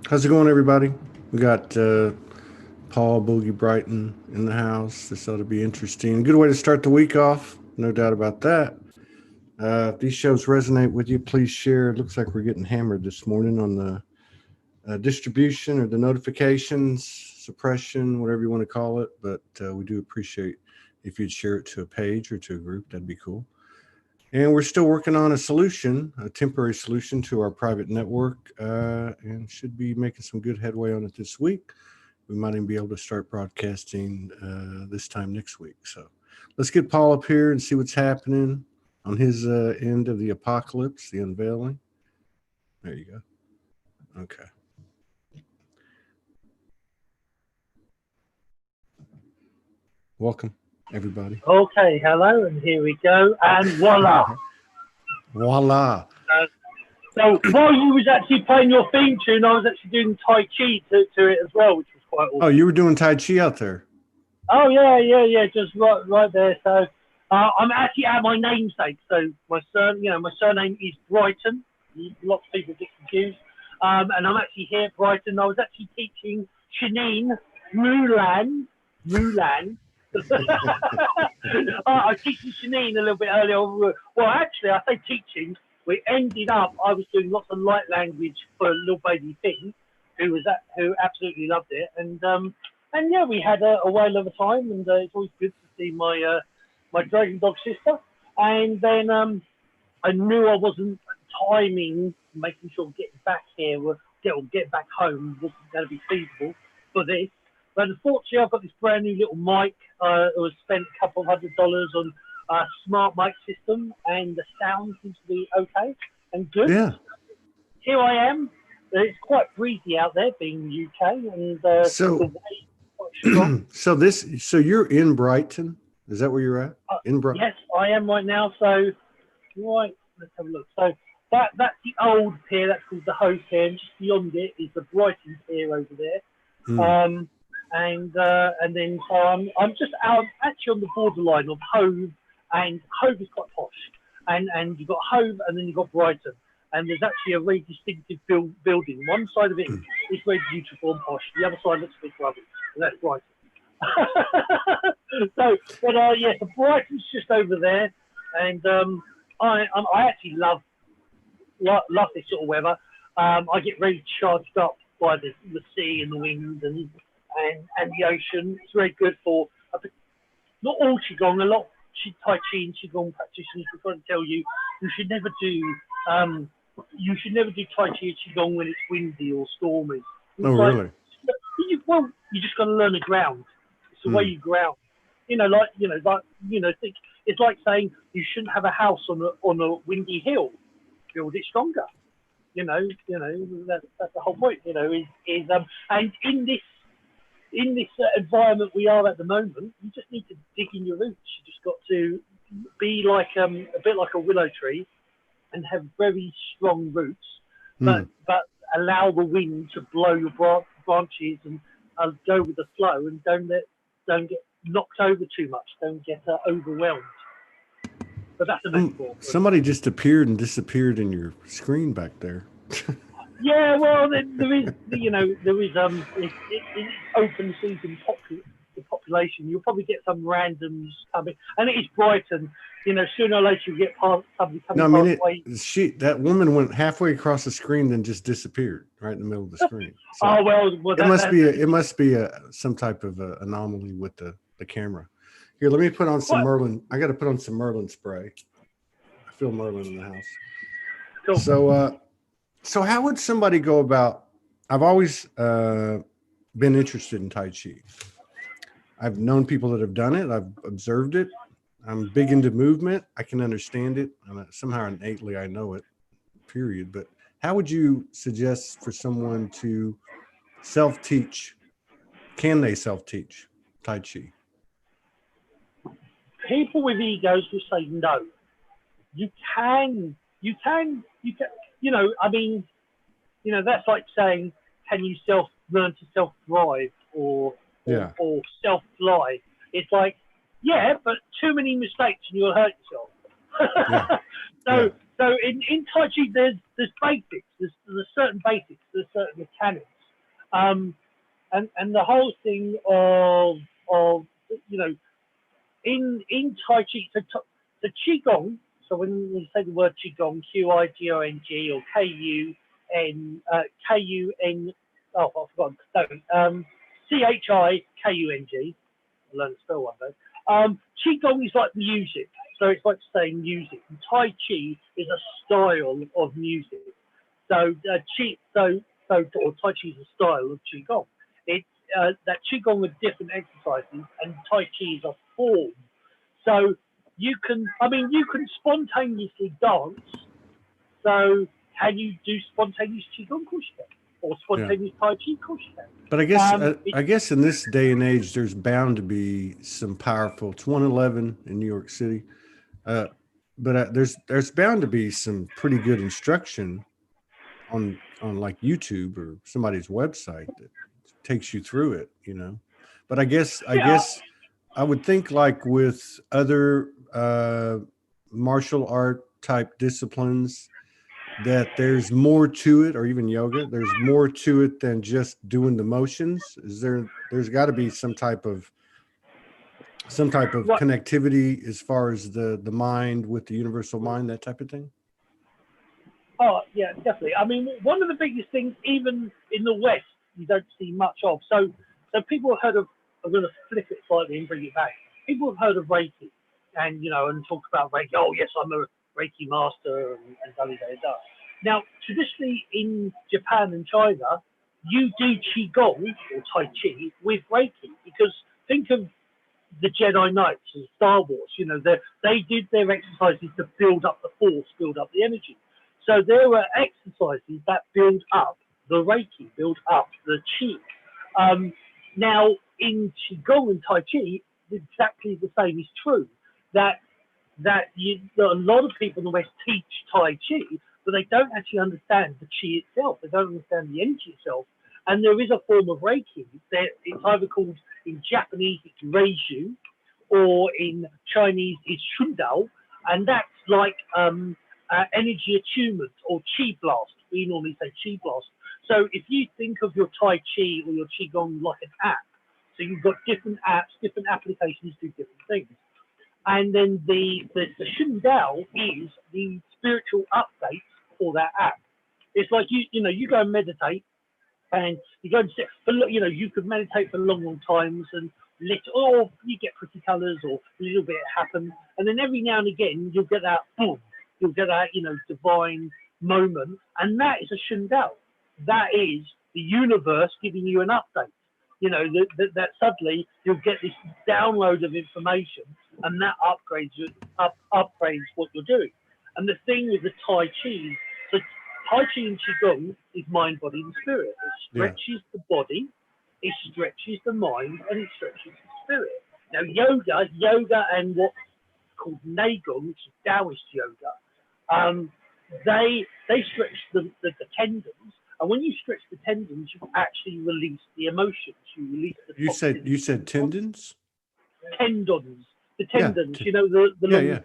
How's it going, everybody? We got Paul, Boggie, Brighton in the house. This ought to be interesting. Good way to start the week off, no doubt about that. If these shows resonate with you, please share. It looks like we're getting hammered this morning on the distribution or the notifications, suppression, whatever you want to call it. But we do appreciate if you'd share it to a page or to a group. That'd be cool. And we're still working on a solution, a temporary solution to our private network, and should be making some good headway on it this week. We might even be able to start broadcasting this time next week. So let's get Paul up here and see what's happening on his end of the apocalypse, the unveiling. There you go. Okay. Welcome, everybody. Okay, hello, and here we go, and voila. Voila. So while you was actually playing your theme tune, I was actually doing Tai Chi to it as well, which was quite awesome. Oh, you were doing Tai Chi out there? Oh, yeah, just right there. So I'm actually at my namesake. So my surname is Brighton. Lots of people get confused. And I'm actually here at Brighton. I was actually teaching Shanine Mulan. I was teaching Shanine a little bit earlier. Well, actually, I say teaching. We ended up. I was doing lots of light language for little baby Finn, who absolutely loved it, and yeah, we had a whale of a time, and it's always good to see my dragon dog sister. And then I knew I wasn't timing, making sure getting back here, get back home wasn't going to be feasible for this. But unfortunately, I've got this brand new little mic. It was spent a couple of $100 on a smart mic system, and the sound seems to be okay and good. Yeah. Here I am. It's quite breezy out there, being in the UK, and the wave is quite strong. So you're in Brighton? Is that where you're at? In Brighton? Yes, I am right now. So right, let's have a look. So that's the old pier. That's called the Hove Pier, and just beyond it is the Brighton Pier over there. And then so I'm actually on the borderline of Hove, and Hove is quite posh, and you've got Hove, and then you've got Brighton, and there's actually a very distinctive building. One side of it is very beautiful and posh, the other side looks a bit rubbish, and that's Brighton. So Brighton's just over there, and I actually love this sort of weather. I get very charged up by the sea and the wind and the ocean. It's very good for not all qigong. A lot Tai Chi and qigong practitioners will try to tell you should never do Tai Chi or qigong when it's windy or stormy. Really? You just got to learn the ground. It's the way you ground. It's like saying you shouldn't have a house on a windy hill. Build it stronger. That's the whole point. And in this environment we are at the moment, you just need to dig in your roots. You just got to be like a bit like a willow tree, and have very strong roots, but allow the wind to blow your branches and go with the flow, and don't get knocked over too much. Don't get overwhelmed. But that's a metaphor. Somebody just appeared and disappeared in your screen back there. Yeah, well, there is it's open season population. You'll probably get some randoms coming, and it is Brighton. Sooner or later you get somebody coming. No, I mean, that woman went halfway across the screen, then just disappeared right in the middle of the screen. So it must be some type of anomaly with the camera. Here, let me put on some Merlin. I got to put on some Merlin spray. I feel Merlin in the house. Cool. So how would somebody go about? I've always been interested in Tai Chi. I've known people that have done it. I've observed it. I'm big into movement. I can understand it. And somehow innately I know it, period. But how would you suggest for someone to self-teach? Can they self-teach Tai Chi? People with egos will say no. You can. That's like saying, can you learn to self-drive or self-fly? It's like, yeah, but too many mistakes and you'll hurt yourself. So in Tai Chi, there's basics. There's certain basics. There's certain mechanics. And the whole thing of in Tai Chi, the Qigong. So when you say the word Qigong, Qigong or Kun, oh, I forgot. No, Chikung. I learned to spell one day. Qigong is like music, so it's like saying music. And Tai Chi is a style of music. So Tai Chi is a style of Qigong. It's that Qigong are different exercises, and Tai Chi is a form. So you can spontaneously dance. So can you do spontaneous Qigong? Of course you can. Or spontaneous Tai Chi? Of course you can. But I guess in this day and age, there's bound to be some powerful. It's 111 in New York City, but there's bound to be some pretty good instruction on like YouTube or somebody's website that takes you through it, But I guess I would think like with other martial art type disciplines, that there's more to it, or even yoga, there's more to it than just doing the motions. There's got to be some type of connectivity as far as the mind with the universal mind, that type of thing? Oh, yeah, definitely. I mean, one of the biggest things, even in the West, you don't see much of. So people have heard of, I'm going to flip it slightly and bring it back. People have heard of Reiki and talk about Reiki. Oh, yes, I'm a Reiki master and da. Now, traditionally in Japan and China, you do Qigong or Tai Chi with Reiki, because think of the Jedi Knights and Star Wars. They did their exercises to build up the force, build up the energy. So there were exercises that build up the Reiki, build up the Qi. Now, in Qigong and Tai Chi, exactly the same is true. That a lot of people in the West teach Tai Chi, but they don't actually understand the Qi itself. They don't understand the energy itself. And there is a form of Reiki. It's either called, in Japanese, it's Reiju, or in Chinese, it's Shundao. And that's like energy attunement or Qi blast. We normally say Qi blast. So if you think of your Tai Chi or your Qigong like an app, so you've got different apps, different applications do different things. And then the Shundao is the spiritual updates for that app. It's like you go and meditate, and you go and sit for you could meditate for long times, and you get pretty colours or a little bit happen, and then every now and again you'll get that boom, you'll get that divine moment, and that is a Shundao. That is the universe giving you an update. That suddenly you'll get this download of information, and that upgrades what you're doing. And the thing with the Tai Chi, Tai Chi and Qigong is mind, body, and spirit. It stretches the body, it stretches the mind, and it stretches the spirit. Now, yoga and what's called Neigong, which is Taoist yoga, they stretch the tendons, and when you stretch the tendons, you actually release the emotions. You release the toxins. You said tendons? Tendons. The tendons. Yeah. You know the yeah.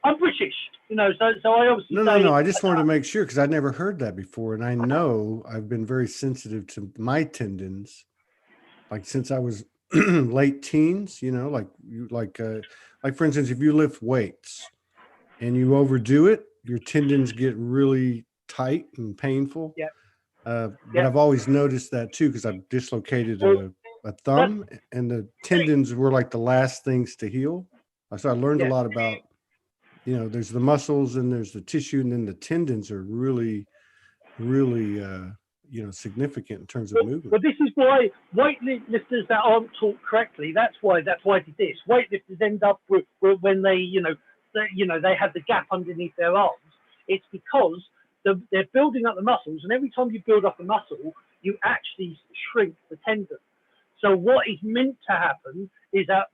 I'm British, you know, so I obviously no. I just wanted to make sure because I'd never heard that before, and I know I've been very sensitive to my tendons, like since I was late teens. You know, like for instance, if you lift weights and you overdo it, your tendons get really tight and painful. Yeah. But I've always noticed that too because I've dislocated a thumb, and the tendons were like the last things to heal. So I learned a lot about, you know, there's the muscles and there's the tissue, and then the tendons are really, really, you know, significant in terms of movement. But this is why weightlifters that aren't taught correctly, that's why I did this. Weightlifters end up with when they, they have the gap underneath their arms. It's because they're building up the muscles, and every time you build up a muscle, you actually shrink the tendon. So what is meant to happen is that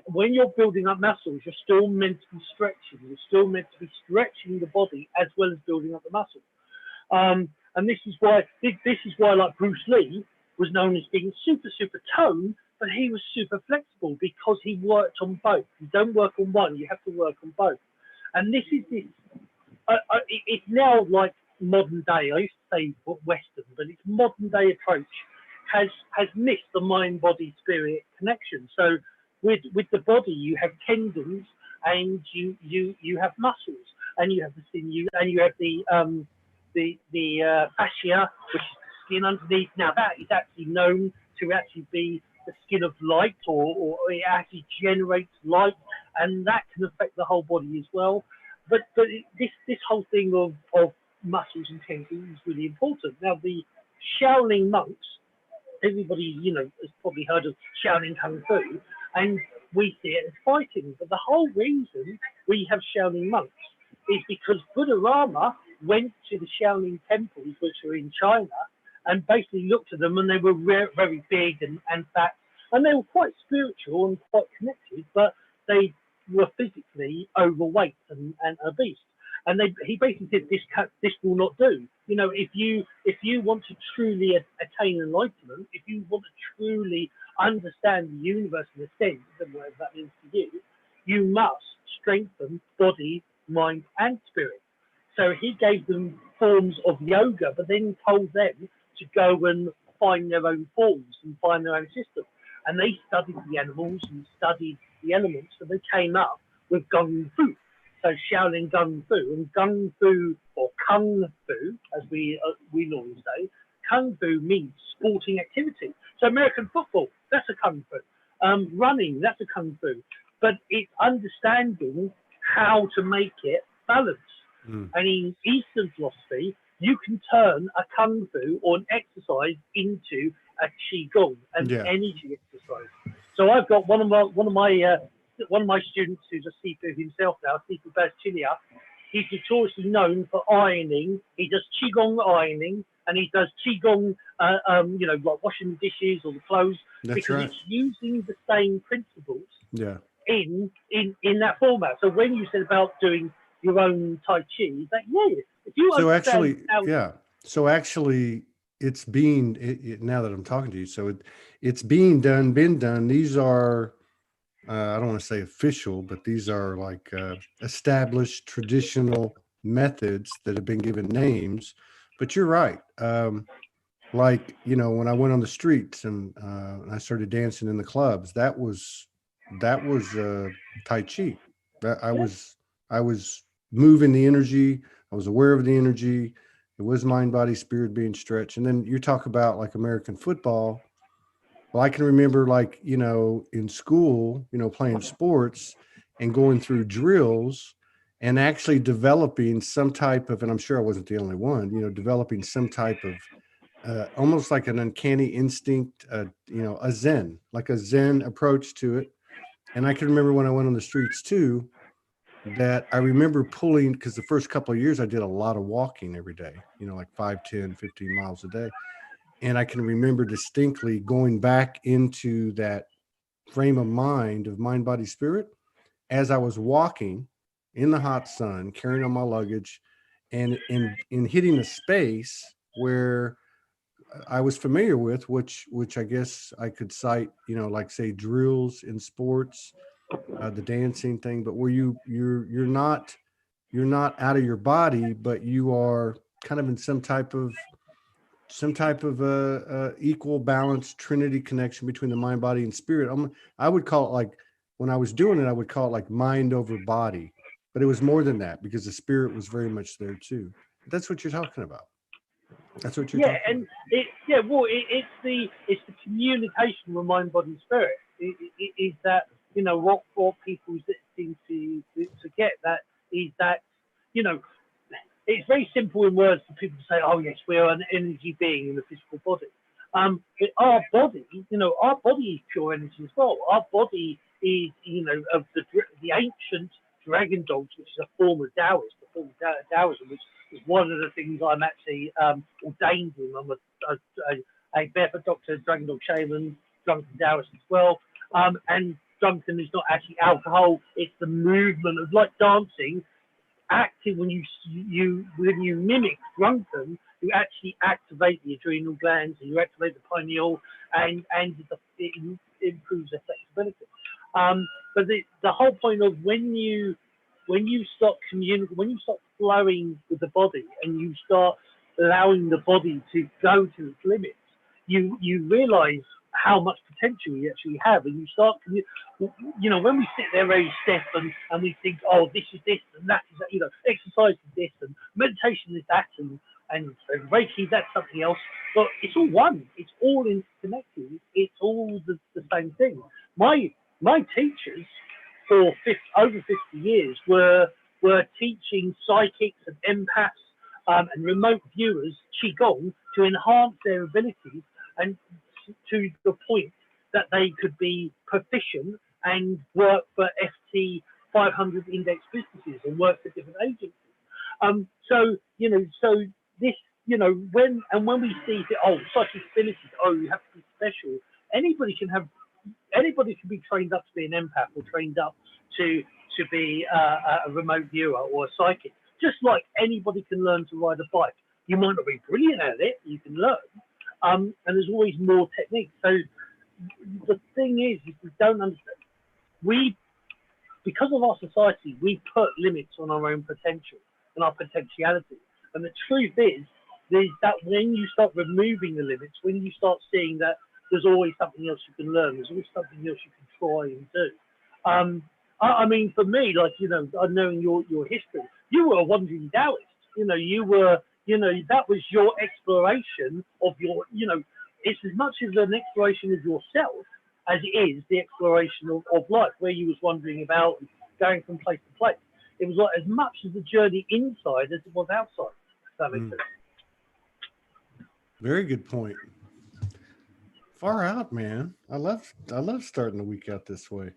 when you're building up muscles, you're still meant to be stretching. You're still meant to be stretching the body as well as building up the muscle. And this is why like Bruce Lee was known as being super toned, but he was super flexible because he worked on both. You don't work on one, you have to work on both. And this is this. It's now like modern day. I used to say Western, but it's modern day approach has missed the mind, body, spirit connection. So with the body, you have tendons, and you have muscles, and you have the sinew, and you have the fascia, which is the skin underneath. Now that is actually known to actually be the skin of light, or it actually generates light, and that can affect the whole body as well. But this whole thing of muscles and tendons is really important. Now the Shaolin monks, everybody has probably heard of Shaolin Kung Fu, and we see it as fighting. But the whole reason we have Shaolin monks is because Buddha Rama went to the Shaolin temples, which are in China, and basically looked at them, and they were very big and fat, and they were quite spiritual and quite connected, but they were physically overweight and obese. And he basically said, this will not do. If you want to truly attain enlightenment, if you want to truly understand the universe and the sense, and whatever that means to you, you must strengthen body, mind, and spirit. So he gave them forms of yoga, but then told them to go and find their own forms and find their own system. And they studied the animals and studied the elements, and they came up with Kung Fu. So Shaolin Kung Fu, and Kung Fu, or Kung Fu, as we normally say, Kung Fu means sporting activity. So American football, that's a Kung Fu. Running, that's a Kung Fu. But it's understanding how to make it balanced. And in Eastern philosophy, you can turn a Kung Fu or an exercise into a Qigong, an energy exercise. So I've got one of my students who's a Sifu himself now, Sifu Bastilia. He's notoriously known for ironing. He does Qigong ironing, and he does Qigong, like washing the dishes or the clothes. That's because right. It's using the same principles in that format. So when you said about doing your own Tai Chi, that if you so actually it's being now that I'm talking to you, so it's been done. These are I don't want to say official, but these are like established traditional methods that have been given names. But you're right. Like, when I went on the streets and I started dancing in the clubs, that was Tai Chi. I was moving the energy. I was aware of the energy. It was mind, body, spirit being stretched. And then you talk about like American football. Well, I can remember in school, playing sports and going through drills and actually developing some type of, and I'm sure I wasn't the only one, developing some type of almost like an uncanny instinct, a Zen approach to it. And I can remember when I went on the streets too, that I remember pulling, because the first couple of years I did a lot of walking every day, like 5, 10, 15 miles a day. And I can remember distinctly going back into that frame of mind, of mind, body, spirit, as I was walking in the hot sun, carrying on my luggage, and in hitting a space where I was familiar with, which I guess I could cite, like say drills in sports, the dancing thing, but where you're not out of your body, but you are kind of in some type of equal balance trinity connection between the mind, body, and spirit. I would call it, like, when I was doing it, I would call it like mind over body, but it was more than that because the spirit was very much there too. That's what you're talking about. That's what you're Yeah, talking about. and it's the communication with mind, body, and spirit. Is that what people seem to forget, that is that you know it's very simple in words for people to say, oh yes, we're an energy being in the physical body. But our body is pure energy as well. Our body is, of the ancient dragon dogs, which is a form of Taoist, a form of Taoism, which is one of the things I'm actually ordained in. I'm a barefoot doctor, dragon dog shaman, drunken Taoist as well. And drunken is not actually alcohol; it's the movement of, like dancing, active. When you mimic drunken, you actually activate the adrenal glands and you activate the pineal, and it improves their flexibility. But the whole point of when you start communicating, when you start flowing with the body, and you start allowing the body to go to its limits, you realize how much potential you actually have, and you start, when we sit there very stiff and we think, oh, this is this and that is that, exercise is this and meditation is that, and Reiki, that's something else. But it's all one. It's all interconnected. It's all the same thing. My teachers for over 50 years were teaching psychics and empaths and remote viewers qigong to enhance their abilities, and to the point that they could be proficient and work for FT 500 index businesses and work for different agencies. So this, when we see that, oh, such abilities, oh, you have to be special. Anybody can be trained up to be an empath, or trained up to be a remote viewer or a psychic. Just like anybody can learn to ride a bike. You might not be brilliant at it, you can learn. And there's always more techniques. So the thing is we don't understand. Because of our society, we put limits on our own potential and our potentiality. And the truth is that when you start removing the limits, when you start seeing that there's always something else you can learn, there's always something else you can try and do. I mean, for me, like, knowing your history, you were a wandering Taoist. That was your exploration of it's as much as an exploration of yourself as it is the exploration of life, where you was wondering about going from place to place. It was like as much as the journey inside as it was outside. If that makes sense. Very good point. Far out, man. I love starting the week out this way.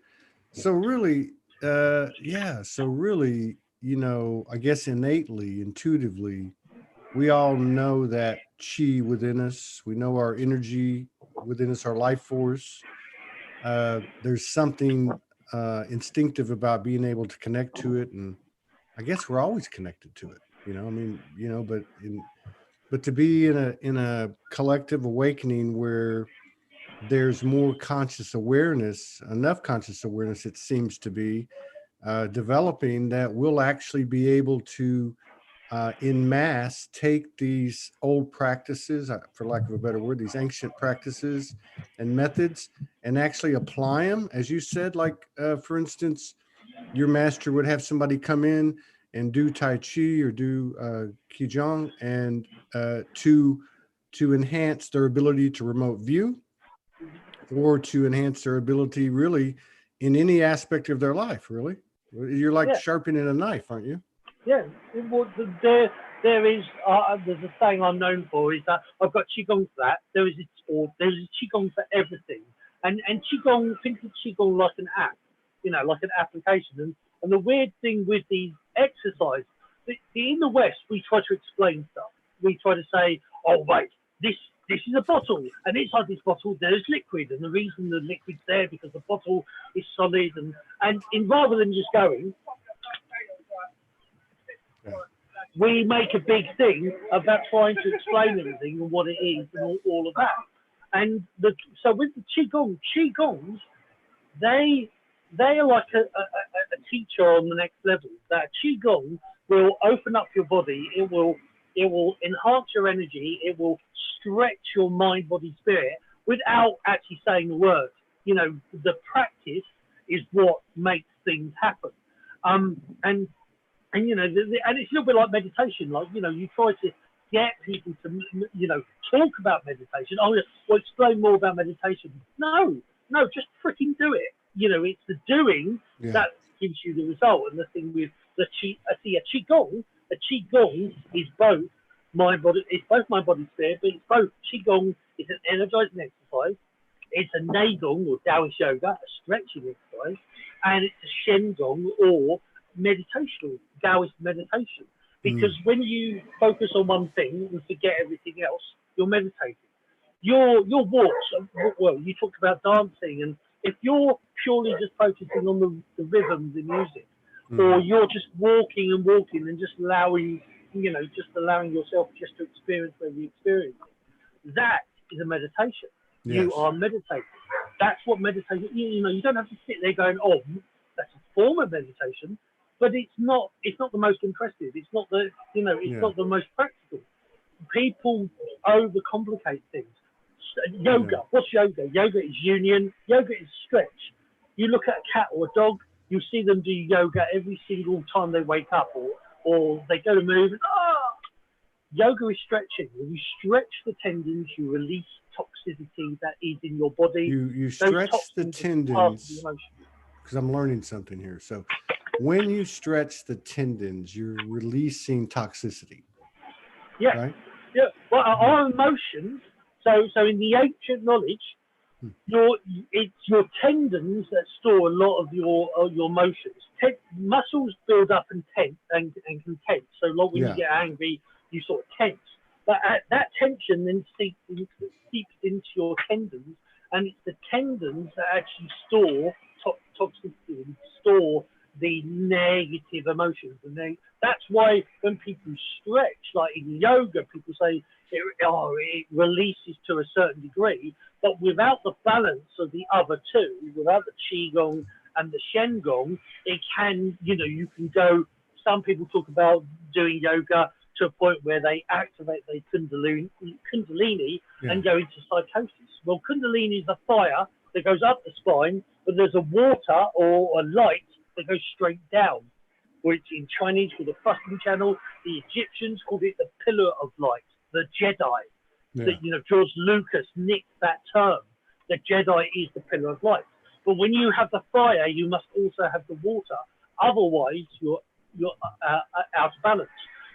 So really, So really, I guess innately, intuitively, we all know that chi within us. We know our energy within us, our life force. There's something instinctive about being able to connect to it, and I guess we're always connected to it. I mean, but to be in a collective awakening where there's more conscious awareness, enough conscious awareness, it seems to be developing, that we'll actually be able to, in mass, take these old practices, for lack of a better word, these ancient practices and methods, and actually apply them, as you said, like, for instance, your master would have somebody come in and do Tai Chi or do Qigong, and to enhance their ability to remote view, or to enhance their ability really in any aspect of their life, really. You're like sharpening a knife, aren't you? Yeah. There's a saying I'm known for, is that I've got qigong for that. There's a qigong for everything, and qigong. Think of qigong like an app, like an application. And And the weird thing with these exercises, in the West, we try to explain stuff. We try to say, oh, wait, this is a bottle, and inside this bottle there's liquid, and the reason the liquid's there because the bottle is solid, and rather than just going, we make a big thing about trying to explain everything and what it is and all of that. And so with the Qigongs, they are like a teacher on the next level. That Qigong will open up your body. It will enhance your energy. It will stretch your mind, body, spirit without actually saying the word. You know, the practice is what makes things happen. And you know, and it's a little bit like meditation. Like, you know, you try to get people to, you know, talk about meditation. Oh, well, explain more about meditation. No, just freaking do it. You know, it's the doing that gives you the result. And the thing with a qigong is both mind body. It's both mind body spirit, but it's both. Qigong is an energizing exercise. It's a neigong or Taoist yoga, a stretching exercise, and it's a shendong or meditational Taoist meditation. Because when you focus on one thing and forget everything else, you're meditating. Your walks, well, you talked about dancing, and if you're purely just focusing on the rhythms in music, or you're just walking and just allowing yourself just to experience whatever you experience, that is a meditation. Yes. You are meditating. That's what meditation. You know, you don't have to sit there going, "Oh, that's a form of meditation," but it's not the most impressive. It's not the not the most practical. People overcomplicate things. Yoga. What's yoga? Yoga is union. Yoga is stretch. You look at a cat or a dog, you see them do yoga every single time they wake up or they go to move. And, yoga is stretching. When you stretch the tendons, you release toxicity that is in your body. You stretch the tendons, because I'm learning something here. So when you stretch the tendons, you're releasing toxicity. Yeah. Right? Yeah. Well, our emotions. So in the ancient knowledge, it's your tendons that store a lot of your emotions. Muscles build up and tense and can tense. So like when you get angry, you sort of tense. But that tension then seeps into your tendons, and it's the tendons that actually store toxicity and store the negative emotions. And that's why when people stretch, like in yoga, people say it releases to a certain degree, but without the balance of the other two, without the qigong and the shendong, it can, you can go. Some people talk about doing yoga to a point where they activate their kundalini and go into psychosis. Well, kundalini is a fire that goes up the spine, but there's a water or a light that goes straight down, which in Chinese called the thrusting channel. The Egyptians called it the pillar of light, the Jedi. That, George Lucas nicked that term. The Jedi is the pillar of light. But when you have the fire, you must also have the water. Otherwise, you're out of balance.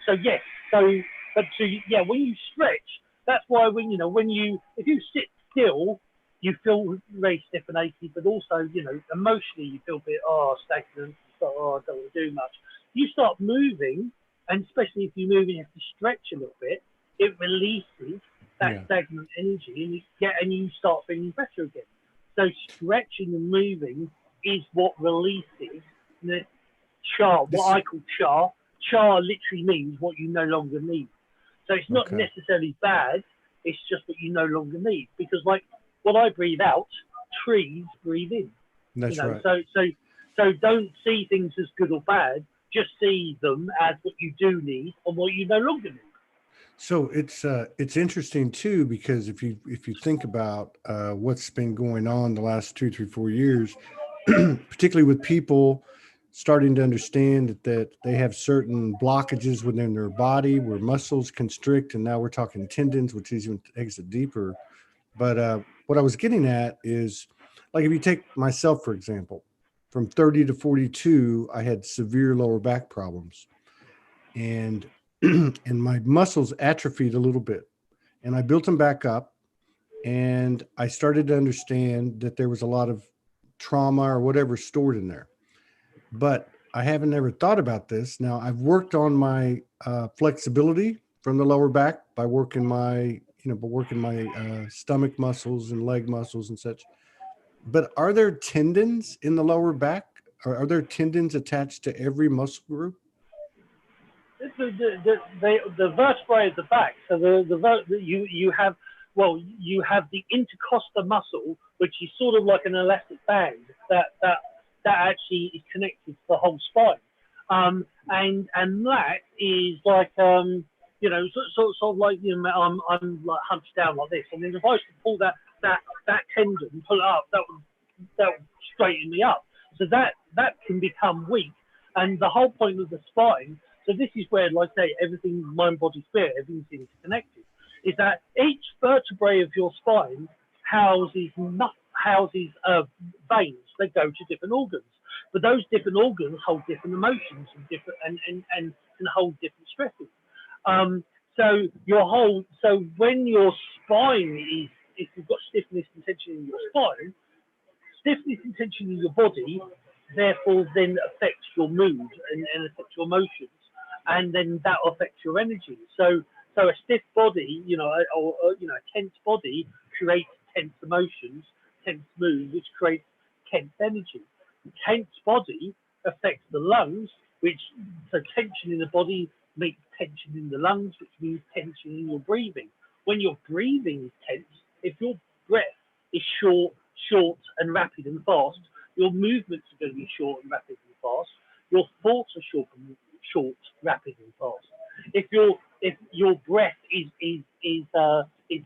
So yes, when you stretch, that's why if you sit still, you feel very stiff and achy, but also, emotionally you feel a bit stagnant. I don't want to do much. You start moving, and especially if you move and you have to stretch a little bit, it releases that stagnant energy, and you start feeling better again. So stretching and moving is what releases the cha, what I call cha. Cha literally means what you no longer need. So it's not necessarily bad. It's just what you no longer need. Because like what I breathe out, trees breathe in. That's right. So don't see things as good or bad. Just see them as what you do need and what you no longer need. So it's interesting too, because if you think about what's been going on the last 2, 3, 4 years, particularly with people starting to understand that they have certain blockages within their body where muscles constrict, and now we're talking tendons, which even takes it deeper. But what I was getting at is, like, if you take myself, for example, from 30 to 42, I had severe lower back problems, and my muscles atrophied a little bit, and I built them back up, and I started to understand that there was a lot of trauma or whatever stored in there. But I haven't ever thought about this. Now I've worked on my flexibility from the lower back by working my stomach muscles and leg muscles and such. But are there tendons in the lower back? Or are there tendons attached to every muscle group? The vertebrae of the back. So you have, well, you have the intercostal muscle, which is sort of like an elastic band that actually is connected to the whole spine. And that is like sort of like, I'm like hunched down like this, and then if I was to pull that tendon and pull it up, that would straighten me up. So that can become weak, and the whole point of the spine. So this is where, like I say, everything, mind, body, spirit, everything's interconnected. Is that each vertebrae of your spine houses veins that go to different organs, but those different organs hold different emotions and different and can hold different stresses. So when your spine is, if you've got stiffness and tension in your spine, stiffness and tension in your body, therefore then affects your mood and affects your emotions, and then that affects your energy. So a stiff body, or a tense body creates tense emotions, tense mood, which creates tense energy. Tense body affects the lungs, so tension in the body makes tension in the lungs, which means tension in your breathing. When your breathing is tense, if your breath is short and rapid and fast, your movements are going to be short and rapid and fast. Your thoughts are short, rapid and fast. If your breath is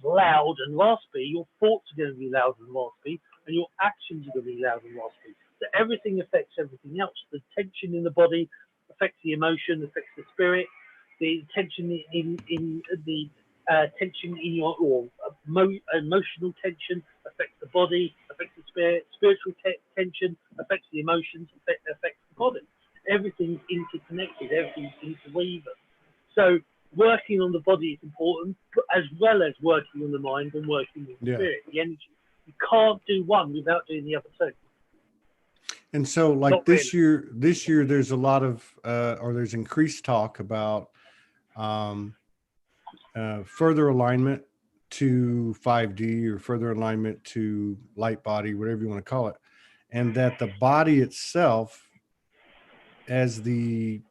loud and raspy, your thoughts are going to be loud and raspy, and your actions are going to be loud and raspy. So everything affects everything else. The tension in the body affects the emotion, affects the spirit. The tension in the tension in your emotional tension affects the body, affects the spirit. Spiritual tension affects the emotions, affects the body. Everything's interconnected, everything's interwoven. So working on the body is important, as well as working on the mind and working with the spirit, the energy. You can't do one without doing the other two. And so, like this year, there's a lot of, or there's increased talk about further alignment to 5D or further alignment to light body, whatever you want to call it, and that the body itself, as the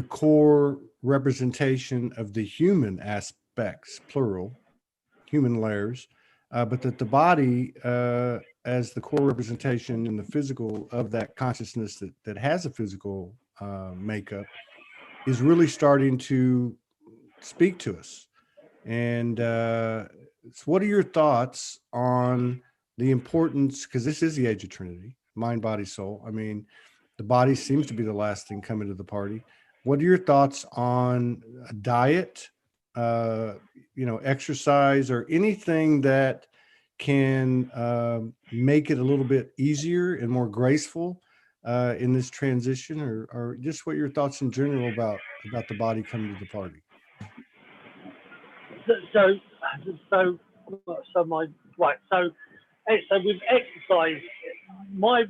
core representation of the human aspects, plural, human layers, but that the body, as the core representation in the physical of that consciousness that has a physical makeup, is really starting to speak to us. And so what are your thoughts on the importance, because this is the age of Trinity, mind, body, soul. I mean, the body seems to be the last thing coming to the party. What are your thoughts on a diet, exercise, or anything that can make it a little bit easier and more graceful in this transition, or just what your thoughts in general about the body coming to the party? So with exercise, my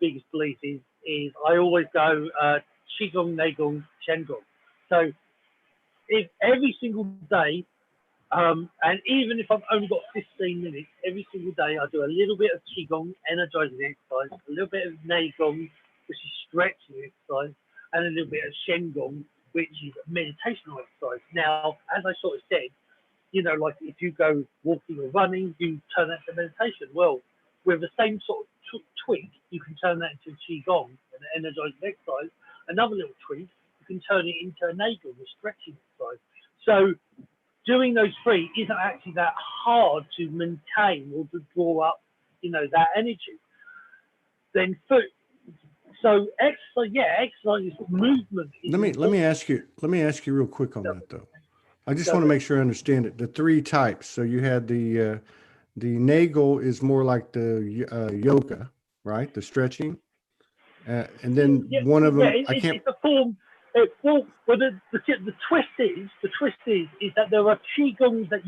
biggest belief is I always go qigong, neigong, shendong. So if every single day, and even if I've only got 15 minutes, every single day I do a little bit of qigong, energizing exercise, a little bit of neigong, which is stretching exercise, and a little bit of shendong, which is meditational exercise. Now, as I sort of said, like if you go walking or running, you turn that to meditation. Well, with the same sort of tweak, you can turn that into qigong, an energizing exercise. Another little tweak, you can turn it into a neigong, a stretching exercise. So doing those three isn't actually that hard to maintain or to draw up, that energy. Then so exercise, exercise is movement. Let me ask you real quick on that though. I just want to make sure I understand it. The three types. So you had the nagel is more like the yoga, right? The stretching, and then one of them I can't. It's a form. Well, the twist is that there are qigongs that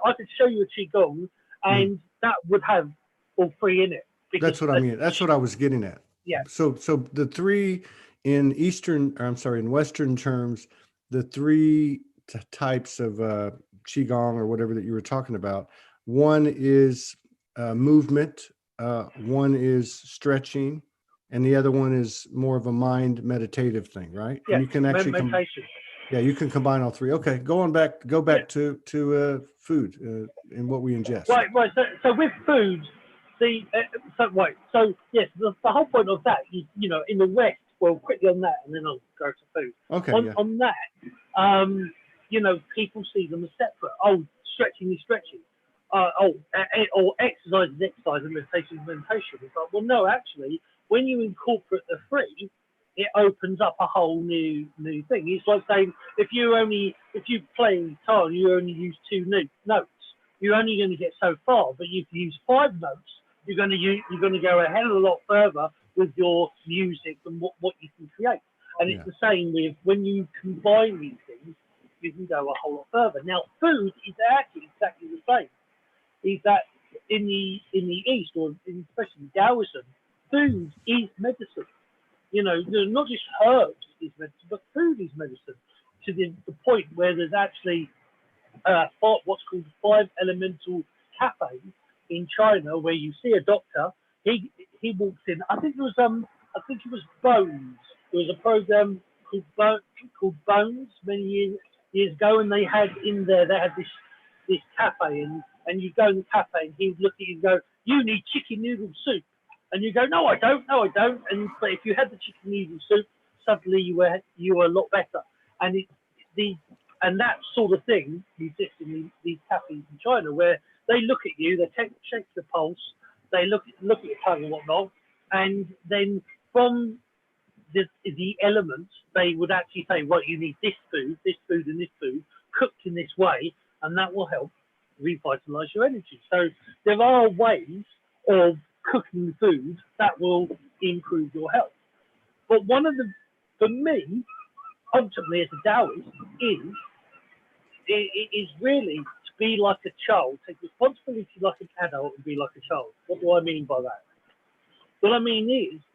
I could show you a qigong, and that would have all three in it. That's what I mean. That's what I was getting at. Yeah. So the three in in Western terms, the three types of qigong or whatever that you were talking about. One is movement, one is stretching, and the other one is more of a mind meditative thing, right? Yeah. And you can actually Meditation. you can combine all three. Okay, go back Yeah. to food and what we ingest. Right. So with food, So yes, the whole point of that is, in the West. Well, quickly on that, and then I'll go to food. Okay, On yeah. on that, people see them as separate. Oh, stretching is stretching. Or exercise is exercise, and meditation is meditation. It's like, well, no, actually, when you incorporate the three, it opens up a whole new thing. It's like saying if you play guitar and you only use two notes, you're only going to get so far. But if you use five notes, you're going to go a hell of a lot further with your music and what you can create. And it's the same with when you combine these things, you can go a whole lot further. Now, food is actually exactly the same. Is that in the East, or especially Taoism, food is medicine. Not just herbs is medicine, but food is medicine, to the point where there's actually what's called 5 elemental cafe in China, where you see a doctor. He walks in. I think it was Bones. There was a program called Bones many years ago, and they had this cafe, and you go in the cafe, and he would look at you and go, "You need chicken noodle soup," and you go, "No, I don't. No, I don't." But if you had the chicken noodle soup, suddenly you were a lot better. And that sort of thing exists in these cafes in China, where they look at you, they check your pulse, they look at your tongue and whatnot, and then from the elements, they would actually say, right, you need this food, and this food, cooked in this way, and that will help revitalize your energy. So there are ways of cooking food that will improve your health. But for me, ultimately as a Taoist, is really to be like a child, take responsibility like an adult and be like a child. What do I mean by that? What I mean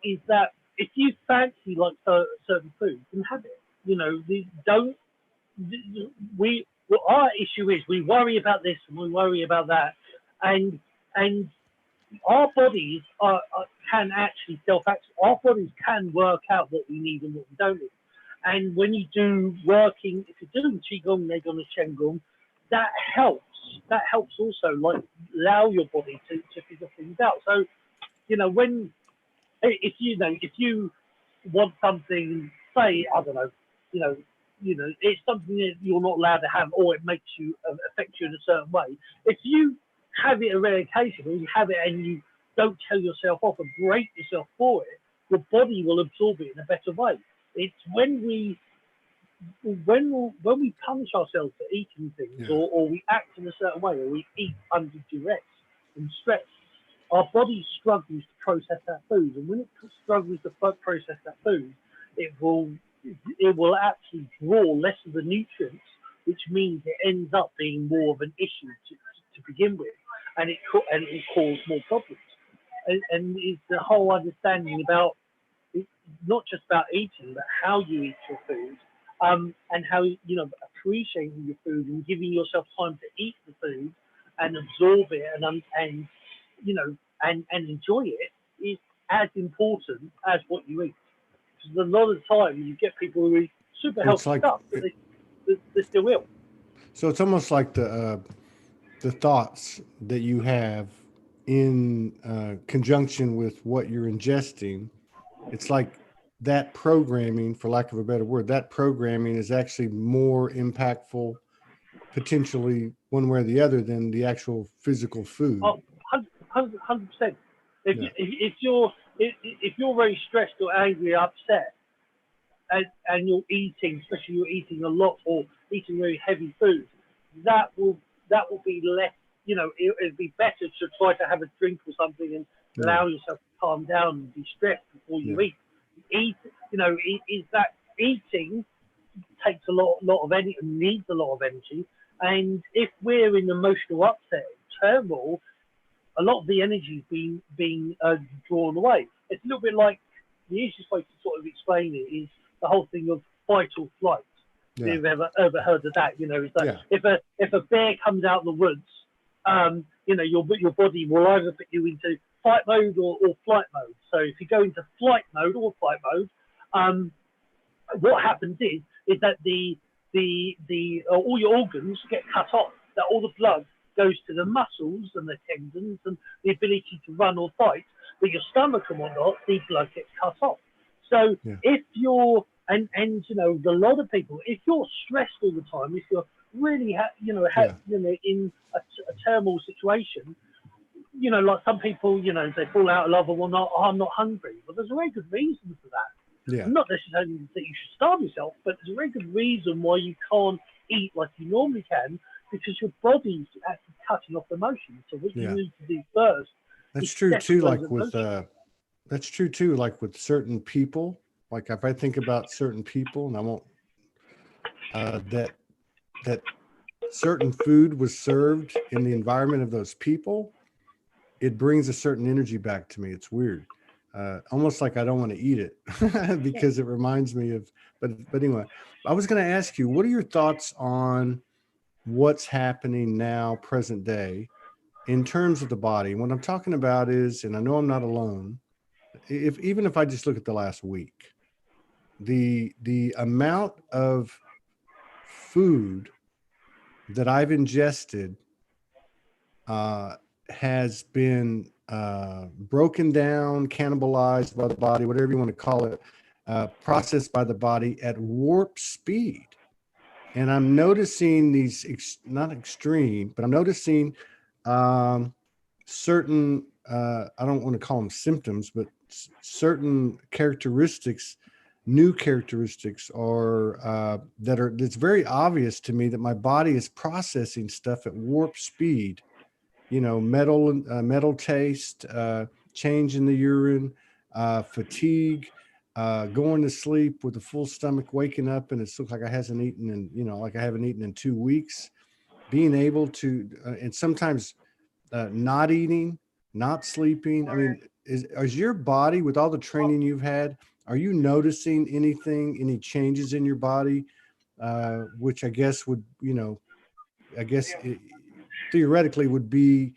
is that if you fancy like certain foods, then have it. Our issue is we worry about this and we worry about that, and our bodies can actually self-act. Our bodies can work out what we need and what we don't need. And when you do if you're doing qigong, neigong, and shenggong, that helps. That helps also, like, allow your body to figure things out. So, if you want something, say, I don't know, it's something that you're not allowed to have, or it makes you affect you in a certain way. If you have it a rare occasion, or you have it and you don't tell yourself off and break yourself for it, your body will absorb it in a better way. It's when we punish ourselves for eating things, or we act in a certain way, or we eat under duress and stress, our body struggles to process that food, and when it struggles to process that food, it will actually draw less of the nutrients, which means it ends up being more of an issue to begin with, and it will cause more problems. And it's the whole understanding about not just about eating, but how you eat your food, and how appreciating your food and giving yourself time to eat the food and absorb it and enjoy it is as important as what you eat. Because a lot of the time you get people who eat super healthy stuff, but they're still ill. So it's almost like the thoughts that you have in conjunction with what you're ingesting. It's like that programming, for lack of a better word, that programming is actually more impactful, potentially one way or the other, than the actual physical food. Oh, 100%. If you're very stressed or angry or upset, and you're eating, especially you're eating a lot or eating very heavy food, that will be less. It'd be better to try to have a drink or something and allow yourself to calm down and be stressed before you eat. Is that eating takes a lot of energy, needs a lot of energy, and if we're in emotional upset, turmoil, a lot of the energy is being drawn away. It's a little bit like the easiest way to sort of explain it is the whole thing of fight or flight. Yeah. If you've ever heard of that, you know, it's like Yeah. if a bear comes out of the woods, you know, your body will either put you into fight mode or flight mode. So if you go into flight mode or fight mode, what happens is that the all your organs get cut off. That all the blood goes to the muscles and the tendons and the ability to run or fight, but your stomach and whatnot, the blood gets cut off. So if you're and you know, a lot of people, if you're stressed all the time, if you're really you know in a turmoil situation, you know, like some people, you know, they fall out of love or whatnot. Oh, I'm not hungry. Well, there's a very good reason for that. Yeah. Not necessarily that you should starve yourself, but there's a very good reason why you can't eat like you normally can, because your body's actually cutting off the motion. So what you need to do first. That's true too. Like with that's true too. Like with certain people. Like if I think about certain people, and I won't that certain food was served in the environment of those people, it brings a certain energy back to me. It's weird. Almost like I don't want to eat it because it reminds me of, but anyway, I was going to ask you, what are your thoughts on what's happening now, present day, in terms of the body? What I'm talking about is, and I know I'm not alone, even if I just look at the last week, the amount of food that I've ingested has been broken down, cannibalized by the body, whatever you want to call it, processed by the body at warp speed. And I'm noticing these, not extreme, but I'm noticing certain, I don't want to call them symptoms, but certain characteristics, new characteristics, or that's very obvious to me that my body is processing stuff at warp speed. You know, metal taste, change in the urine, fatigue, going to sleep with a full stomach, waking up and it looks like I hasn't eaten in, you know, like I haven't eaten in 2 weeks, being able to, and sometimes not eating, not sleeping. I mean, is your body, with all the training you've had, are you noticing anything, any changes in your body, which I guess would, you know, theoretically would be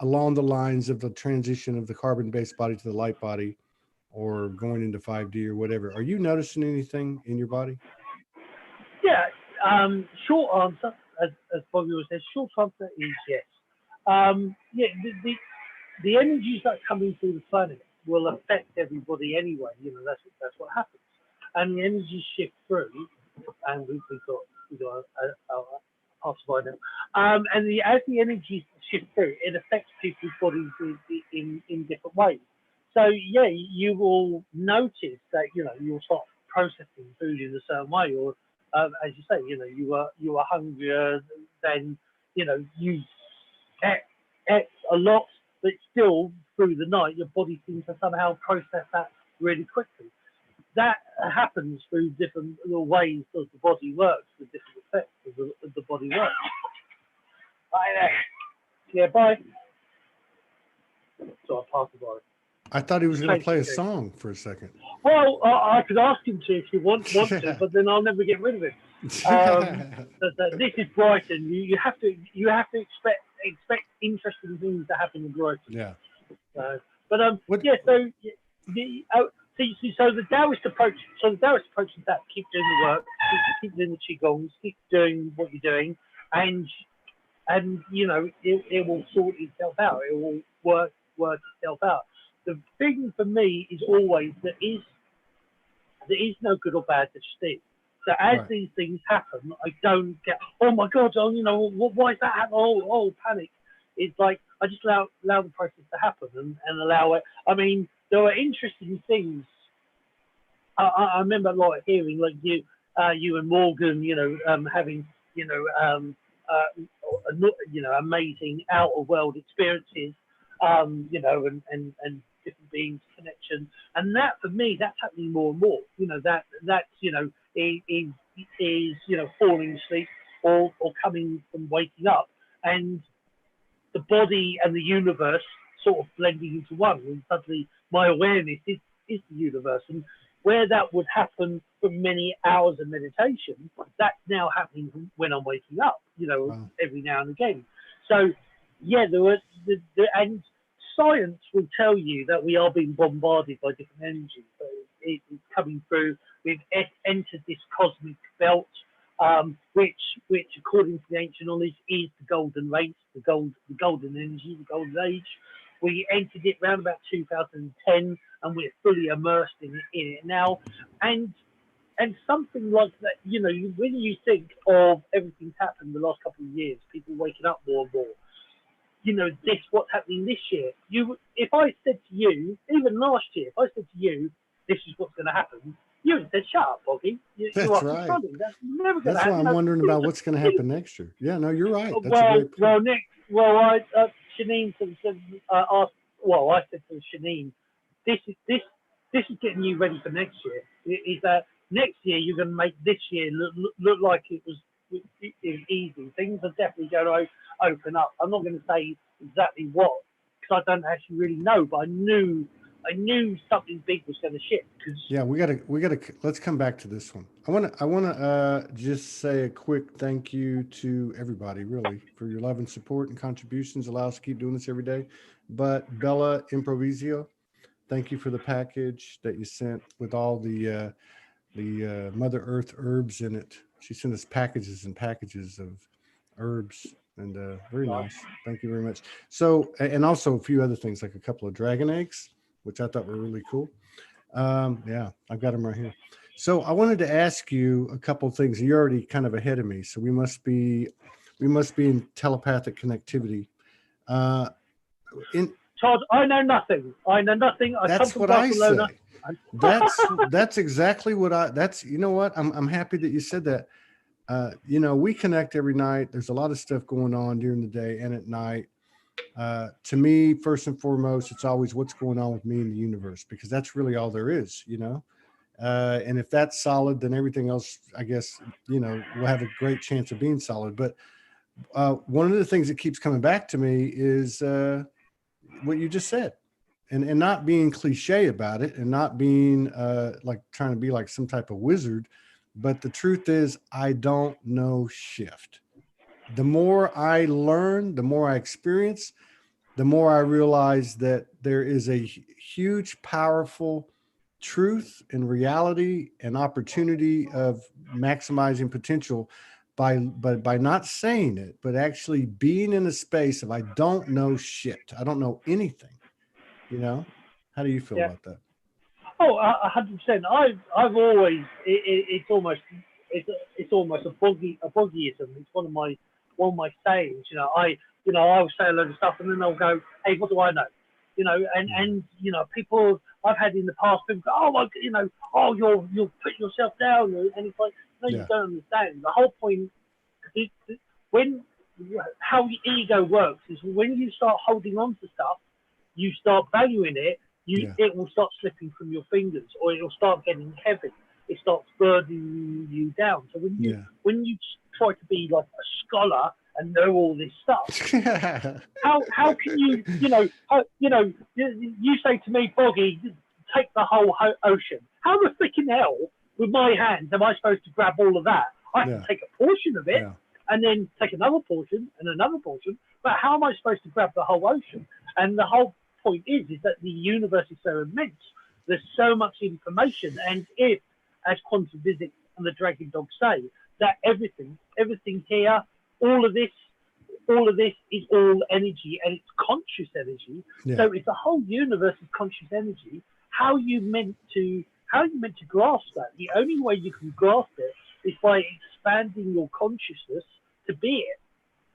along the lines of the transition of the carbon-based body to the light body, or going into 5D or whatever? Are you noticing anything in your body? Yeah. Short answer, as Boggie was said, short answer is yes. Yeah, the energies that are coming through the planet will affect everybody anyway. You know, that's what happens, and the energies shift through, and we've got a passerby now. And as the energies shift through, it affects people's bodies in different ways. So yeah, you will notice that, you know, you'll start processing food in a certain way, or as you say, you know, you were hungrier than, you know, you ate a lot, but still through the night your body seems to somehow process that really quickly. That happens through different ways that the body works, the different effects of the body works. Bye there. Yeah, bye. So I passed by. I thought he was going to play a song for a second. Well, I could ask him to if you want to, but then I'll never get rid of him. This is Brighton. You have to expect interesting things to happen in Brighton. Yeah. Yeah. So the Taoist approach. So the Taoist approach is that keep doing the work, keep doing the qigongs, keep doing what you're doing, and you know it will sort itself out. It will work itself out. The thing for me is always there is no good or bad, there's just is. So as these things happen, I don't get, oh my God, oh, you know, why is that happening? Oh, panic. It's like I just allow the process to happen and allow it. I mean, there are interesting things. I remember like hearing like you and Morgan, you know, having amazing out of world experiences, you know, and different beings connection, and that for me that's happening more and more. You know, that's you know is you know falling asleep or coming from waking up, and the body and the universe sort of blending into one, and suddenly my awareness is is the universe. And where that would happen for many hours of meditation, that's now happening when I'm waking up, Wow. every now and again. So, yeah, and science will tell you that we are being bombarded by different energies. So it's coming through. We've entered this cosmic belt, which according to the ancient knowledge is the golden race, the golden energy, the golden age. We entered it around about 2010, and we're fully immersed in it now. And something like that, when you think of everything's happened the last couple of years, people waking up more and more. What's happening this year. If I said to you, even last year, if I said to you, this is what's going to happen, you would have said, "Shut up, Boggie. You That's are right. controlling. That's never going to That's why happen." I'm wondering about what's going to happen next year. Yeah, no, you're right. That's a Well, great point. Nick. Shanine asked. Well, I said to Shanine, this is getting you ready for next year. Is that next year you're going to make this year look like it was easy. Things are definitely going to open up. I'm not going to say exactly what, because I don't actually really know, but I knew something big was going to shift. Yeah, we gotta. Let's come back to this one. I wanna just say a quick thank you to everybody, really, for your love and support and contributions. Allow us to keep doing this every day. But Bella Improvisio, thank you for the package that you sent with all the Mother Earth herbs in it. She sent us packages and packages of herbs, and very nice. Thank you very much. So, and also a few other things like a couple of dragon eggs, which I thought were really cool. Yeah, I've got them right here. So I wanted to ask you a couple of things. You're already kind of ahead of me, so we must be in telepathic connectivity. Uh, in Todd, I know nothing. I come That's from what I Barcelona. say. That's exactly what that's you know what? I'm happy that you said that. We connect every night. There's a lot of stuff going on during the day and at night. To me, first and foremost, it's always what's going on with me in the universe, because that's really all there is. And if that's solid, then everything else, I guess, will have a great chance of being solid. But one of the things that keeps coming back to me is what you just said, and not being cliche about it, and not being like trying to be like some type of wizard. But the truth is, I don't know shift. The more I learn, the more I experience, the more I realize that there is a huge, powerful truth and reality and opportunity of maximizing potential by not saying it, but actually being in a space of I don't know shit. I don't know anything. How do you feel Yeah. about that? Oh, 100%. I've always it's almost a boggieism. It's one of my sayings. I'll say a load of stuff and then I'll go, hey, what do I know? And people I've had in the past, people go, oh, oh, you'll put yourself down, and it's like, no, you Yeah. don't understand. The whole point is when how the ego works is when you start holding on to stuff, you start valuing it, Yeah. it will start slipping from your fingers, or it'll start getting heavy. It starts burdening you down. So Yeah. when you try to be like a scholar and know all this stuff, how can you you say to me, Boggie, take the whole ocean. How the freaking hell with my hands am I supposed to grab all of that? I can Yeah. take a portion of it Yeah. and then take another portion and another portion, but how am I supposed to grab the whole ocean? And the whole point is that the universe is so immense. There's so much information, and if, as quantum physics and the Dragon Dog say, that everything here, all of this is all energy, and it's conscious energy. Yeah. So if the whole universe is conscious energy, how are you meant to grasp that? The only way you can grasp it is by expanding your consciousness to be it.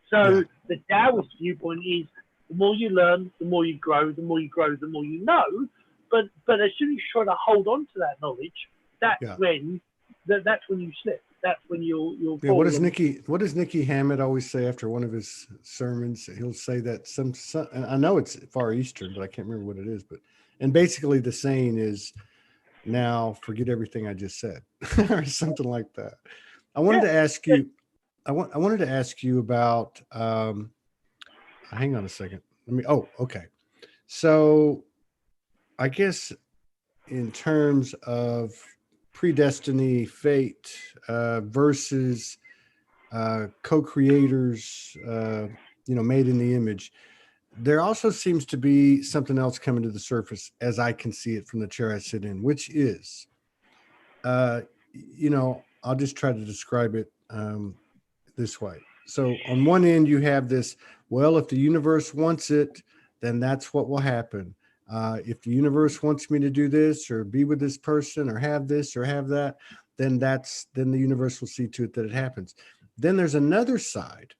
So Yeah. the Taoist viewpoint is the more you learn, the more you grow, the more you grow, the more you know. But as soon as you try to hold on to that knowledge, that's Yeah. when you slip. That's when you'll Yeah, fall. what does Nicky Hammett always say after one of his sermons? He'll say that some and I know it's Far Eastern, but I can't remember what it is. And basically the saying is, now forget everything I just said, or something like that. I wanted to ask you. I wanted to ask you about. Hang on a second. Oh, okay. So I guess in terms of predestiny, fate, versus co-creators, made in the image. There also seems to be something else coming to the surface as I can see it from the chair I sit in, which is, I'll just try to describe it this way. So on one end, you have this, well, if the universe wants it, then that's what will happen. If the universe wants me to do this or be with this person or have this or have that, then the universe will see to it that it happens. Then there's another side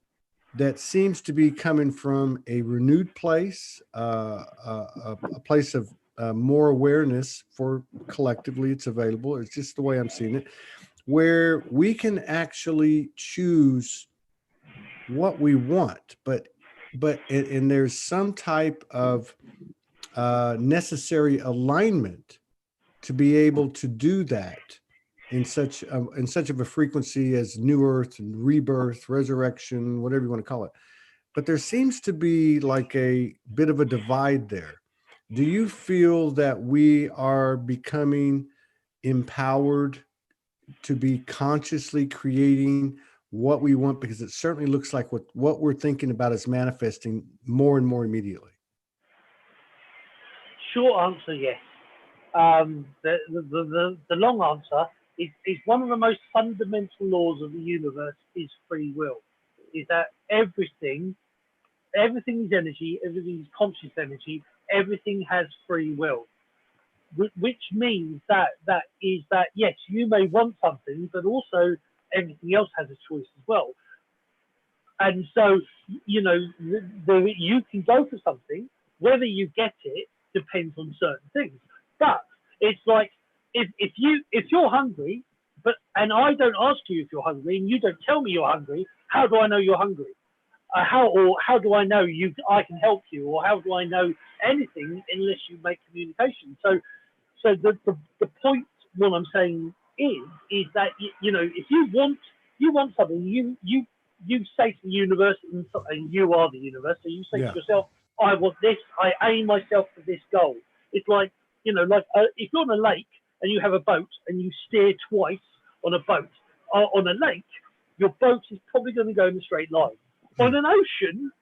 that seems to be coming from a renewed place, a place of more awareness for collectively it's available. It's just the way I'm seeing it, where we can actually choose what we want, and there's some type of necessary alignment to be able to do that in such of a frequency as new earth and rebirth, resurrection, whatever you want to call it. But there seems to be like a bit of a divide there. Do you feel that we are becoming empowered to be consciously creating what we want? Because it certainly looks like what we're thinking about is manifesting more and more immediately. Short answer, yes. The long answer is one of the most fundamental laws of the universe is free will. Is that everything is energy, everything is conscious energy, everything has free will. Which means that yes, you may want something, but also everything else has a choice as well. And so, you can go for something, whether you get it depends on certain things. But it's like if you're hungry, and I don't ask you if you're hungry, and you don't tell me you're hungry, how do I know you're hungry? How do I know I can help you, or how do I know anything unless you make communication? So the point, what I'm saying is that if you want something, you say to the universe, and you are the universe, so you say to yourself, I want this, I aim myself for this goal. It's like, if you're on a lake and you have a boat and you steer twice on a boat, on a lake, your boat is probably going to go in a straight line. On an ocean,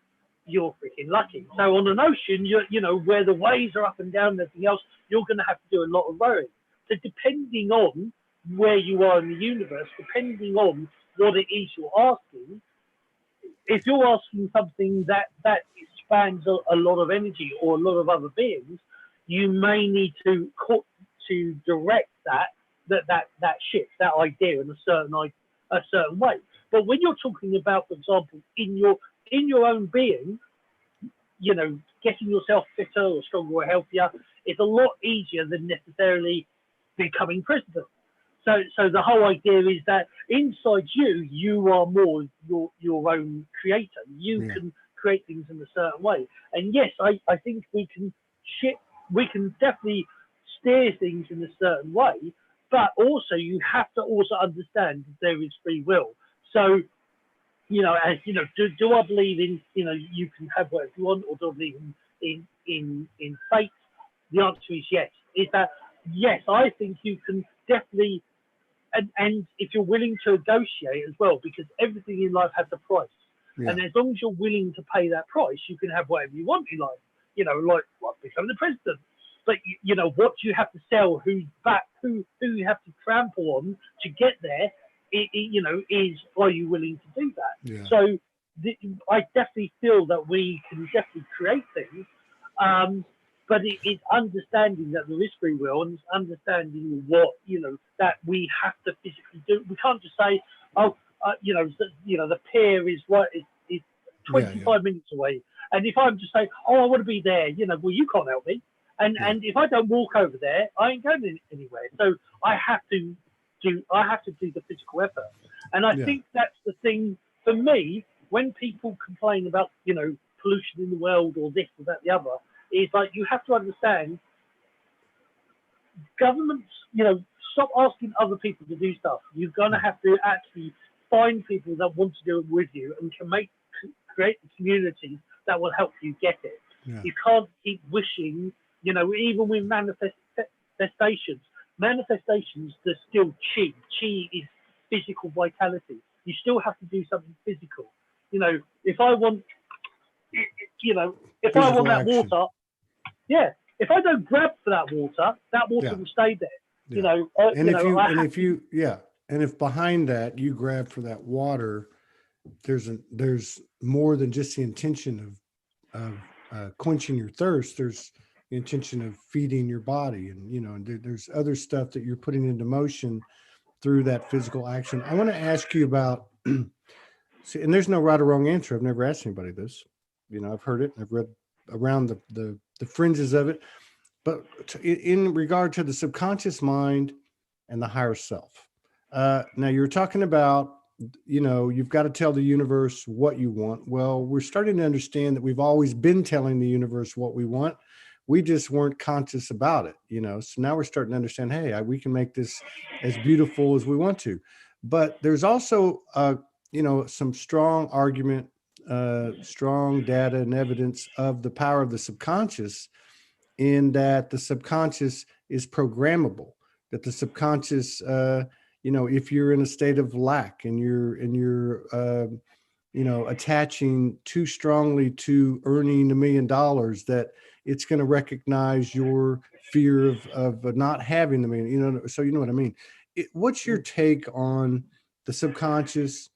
you're freaking lucky. So on an ocean, where the waves are up and down and everything else, you're going to have to do a lot of rowing. So depending on where you are in the universe, depending on what it is you're asking, if you're asking something that expands a lot of energy or a lot of other beings, you may need to direct that shift, that idea in a certain way. But when you're talking about, for example, in your own being, getting yourself fitter or stronger or healthier, it's a lot easier than necessarily becoming president. So the whole idea is that inside you are more your own creator. You can create things in a certain way. And yes, I think we can definitely steer things in a certain way, but also you have to also understand that there is free will. So, do I believe in, you can have whatever you want, or do I believe in fate? The answer is yes. Is that yes, I think you can definitely, and if you're willing to negotiate as well, because everything in life has a price. Yeah. And as long as you're willing to pay that price, you can have whatever you want in life. Like become the president. But what you have to sell, who you have to trample on to get there, is, are you willing to do that? Yeah. So I definitely feel that we can definitely create things, but it's understanding that there is free will, and it's understanding what that we have to physically do. We can't just say, the pier is 25 minutes away, and if I'm just saying, I want to be there, well, you can't help me. And if I don't walk over there, I ain't going anywhere. So I have to do the physical effort. And I think that's the thing for me, when people complain about, pollution in the world or this or that, the other, is like, you have to understand governments, stop asking other people to do stuff. You're going to have to actually find people that want to do it with you and can create the communities that will help you get it. Yeah. You can't keep wishing, even with manifestations. Manifestations, there's still chi. Chi is physical vitality. You still have to do something physical. You know, if I want, if I want that water, if I don't grab for that water will stay there. Yeah. And if behind that you grab for that water, there's more than just the intention of quenching your thirst. There's the intention of feeding your body, and there's other stuff that you're putting into motion through that physical action. I want to ask you about. See, and there's no right or wrong answer. I've never asked anybody this. I've heard it. I've read around the fringes of it. But in regard to the subconscious mind and the higher self, now you're talking about, you've got to tell the universe what you want. Well, we're starting to understand that we've always been telling the universe what we want. We just weren't conscious about it, So now we're starting to understand, hey, we can make this as beautiful as we want to. But there's also, some strong argument, strong data and evidence of the power of the subconscious, in that the subconscious is programmable, that the subconscious, if you're in a state of lack and you're attaching too strongly to earning $1 million, that it's going to recognize your fear of not having the million, so you know what I mean? What's your take on the subconscious,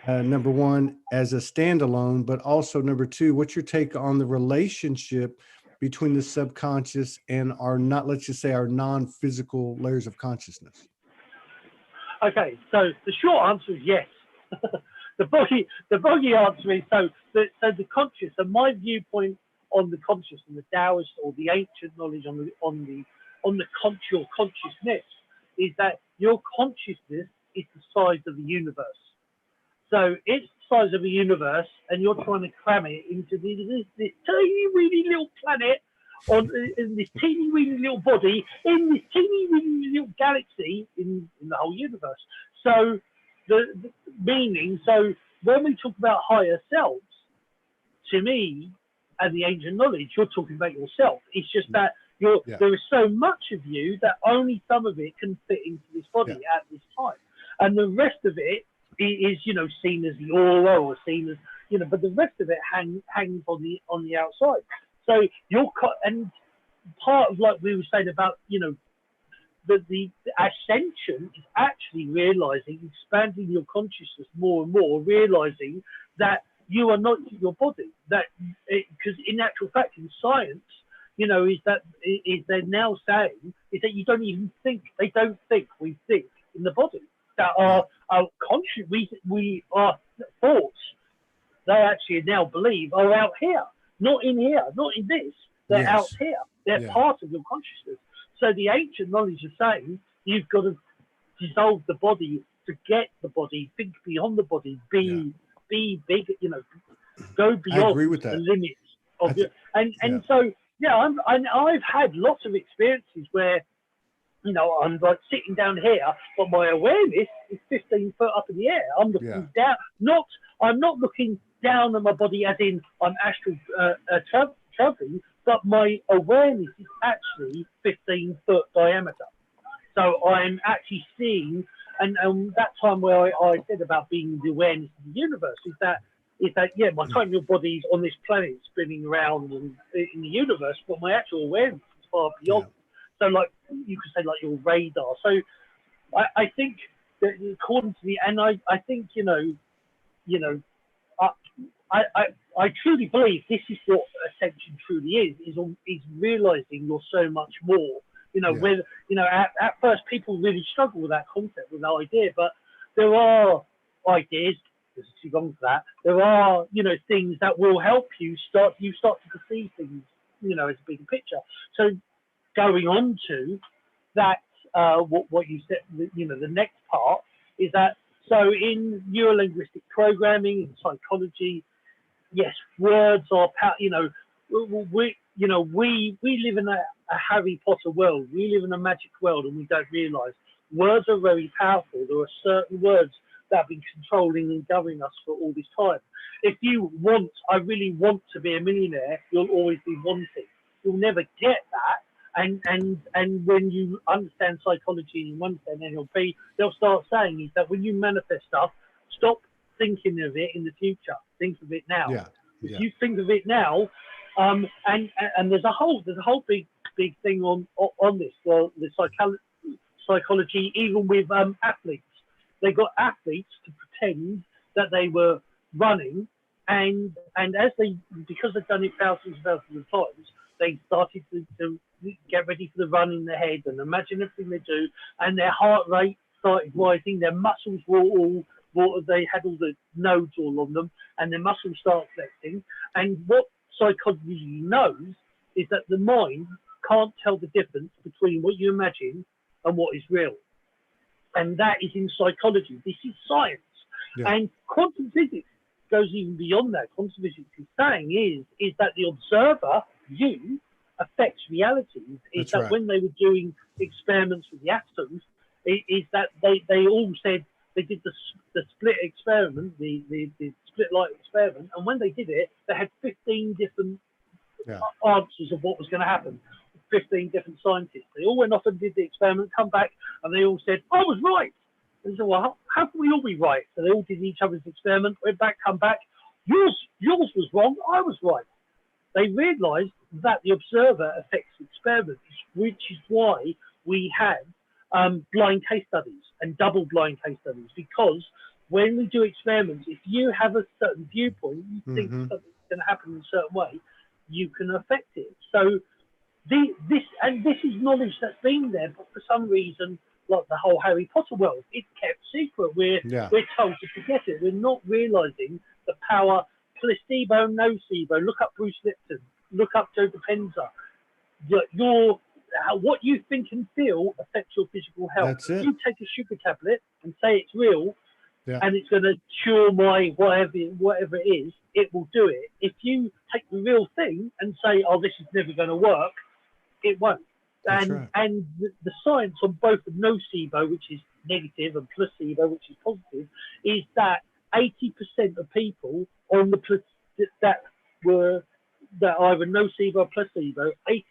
number one, as a standalone, but also number two, what's your take on the relationship between the subconscious and let's just say our non-physical layers of consciousness? Okay, so the short answer is yes. The boggy answer is so the conscious, and my viewpoint on the conscious and the Taoist or the ancient knowledge on the your consciousness is that your consciousness is the size of the universe. So it's the size of the universe, and you're trying to cram it into this tiny, weeny little planet, in this teeny, weeny little body, in this teeny, weeny little galaxy, in the whole universe. So the meaning, so when we talk about higher selves, to me, and the ancient knowledge, you're talking about yourself. It's just that there is so much of you that only some of it can fit into this body at this time, and the rest of it is seen as the aura, or seen as but the rest of it hangs on the outside. So and part of, like we were saying about the ascension is actually realizing, expanding your consciousness more and more, realizing that you are not your body. That because in actual fact, in science, is they're now saying is that you don't even think. They don't think. We think in the body. That our conscious, we our thoughts, they actually now believe are out here, not in here, not in this. They're out here. They're part of your consciousness. So the ancient knowledge is saying you've got to dissolve the body, forget the body, think beyond the body, be big, go beyond I agree with that. the limits of so I've had lots of experiences where I'm like sitting down here, but my awareness is 15 foot up in the air. I'm looking down, I'm not looking down at my body as in I'm astral traveling, but my awareness is actually 15 foot diameter. So I'm actually seeing, and that time where I said about being the awareness of the universe is that my total body's on this planet spinning around in the universe, but my actual awareness is far beyond. So like you could say like your radar. So I think that according to and I think I truly believe this is what ascension truly is realizing you're so much more. Where at first people really struggle with that concept, with that idea, but there are ideas. There's too long for that. There are things that will help you start to perceive things as a bigger picture. So going on to that, what you said, the next part is that, so in neuro-linguistic programming and psychology, yes, words are we live in a Harry Potter world. We live in a magic world, and we don't realize words are very powerful. There are certain words that have been controlling and governing us for all this time. If you I really want to be a millionaire, you'll always be wanting. You'll never get that And when you understand psychology and you understand NLP, they'll start saying is that when you manifest stuff, stop thinking of it in the future. Think of it now. Yeah. If Yeah. you think of it now, and there's a whole big thing on this. Well, the psychology, even with athletes, they got athletes to pretend that they were running, and as because they've done it thousands and thousands of times, they started to get ready for the run in their head and imagine everything they do, and their heart rate started rising, their muscles were all they had all the nodes all on them, and their muscles start flexing. And what psychology knows is that the mind can't tell the difference between what you imagine and what is real. And that is in psychology. This is science. Yeah. And quantum physics goes even beyond that. Quantum physics is saying is that the observer, you, affects reality. Is that right. When they were doing experiments with the atoms, is that they all said they did the split experiment, the split light experiment, and when they did it, they had 15 different answers of what was going to happen. 15 different scientists. They all went off and did the experiment, come back, and they all said, I was right. And so, well, how can we all be right? So they all did each other's experiment, went back, come back. Yours was wrong, I was right. They realised that the observer affects experiments, which is why we have blind case studies and double blind case studies, because when we do experiments, if you have a certain viewpoint, you think something's going to happen in a certain way, you can affect it. So this is knowledge that's been there, but for some reason, like the whole Harry Potter world, it's kept secret. We're told to forget it. We're not realising the power. Placebo, nocebo. Look up Bruce Lipton. Look up Joe Dispenza. What you think and feel affects your physical health. That's it. If you take a sugar tablet and say it's real, and it's going to cure my whatever it is, it will do it. If you take the real thing and say, oh, this is never going to work, it won't. And the science on both the nocebo, which is negative, and placebo, which is positive, is that 80% of people on the that either nocebo or placebo, 80%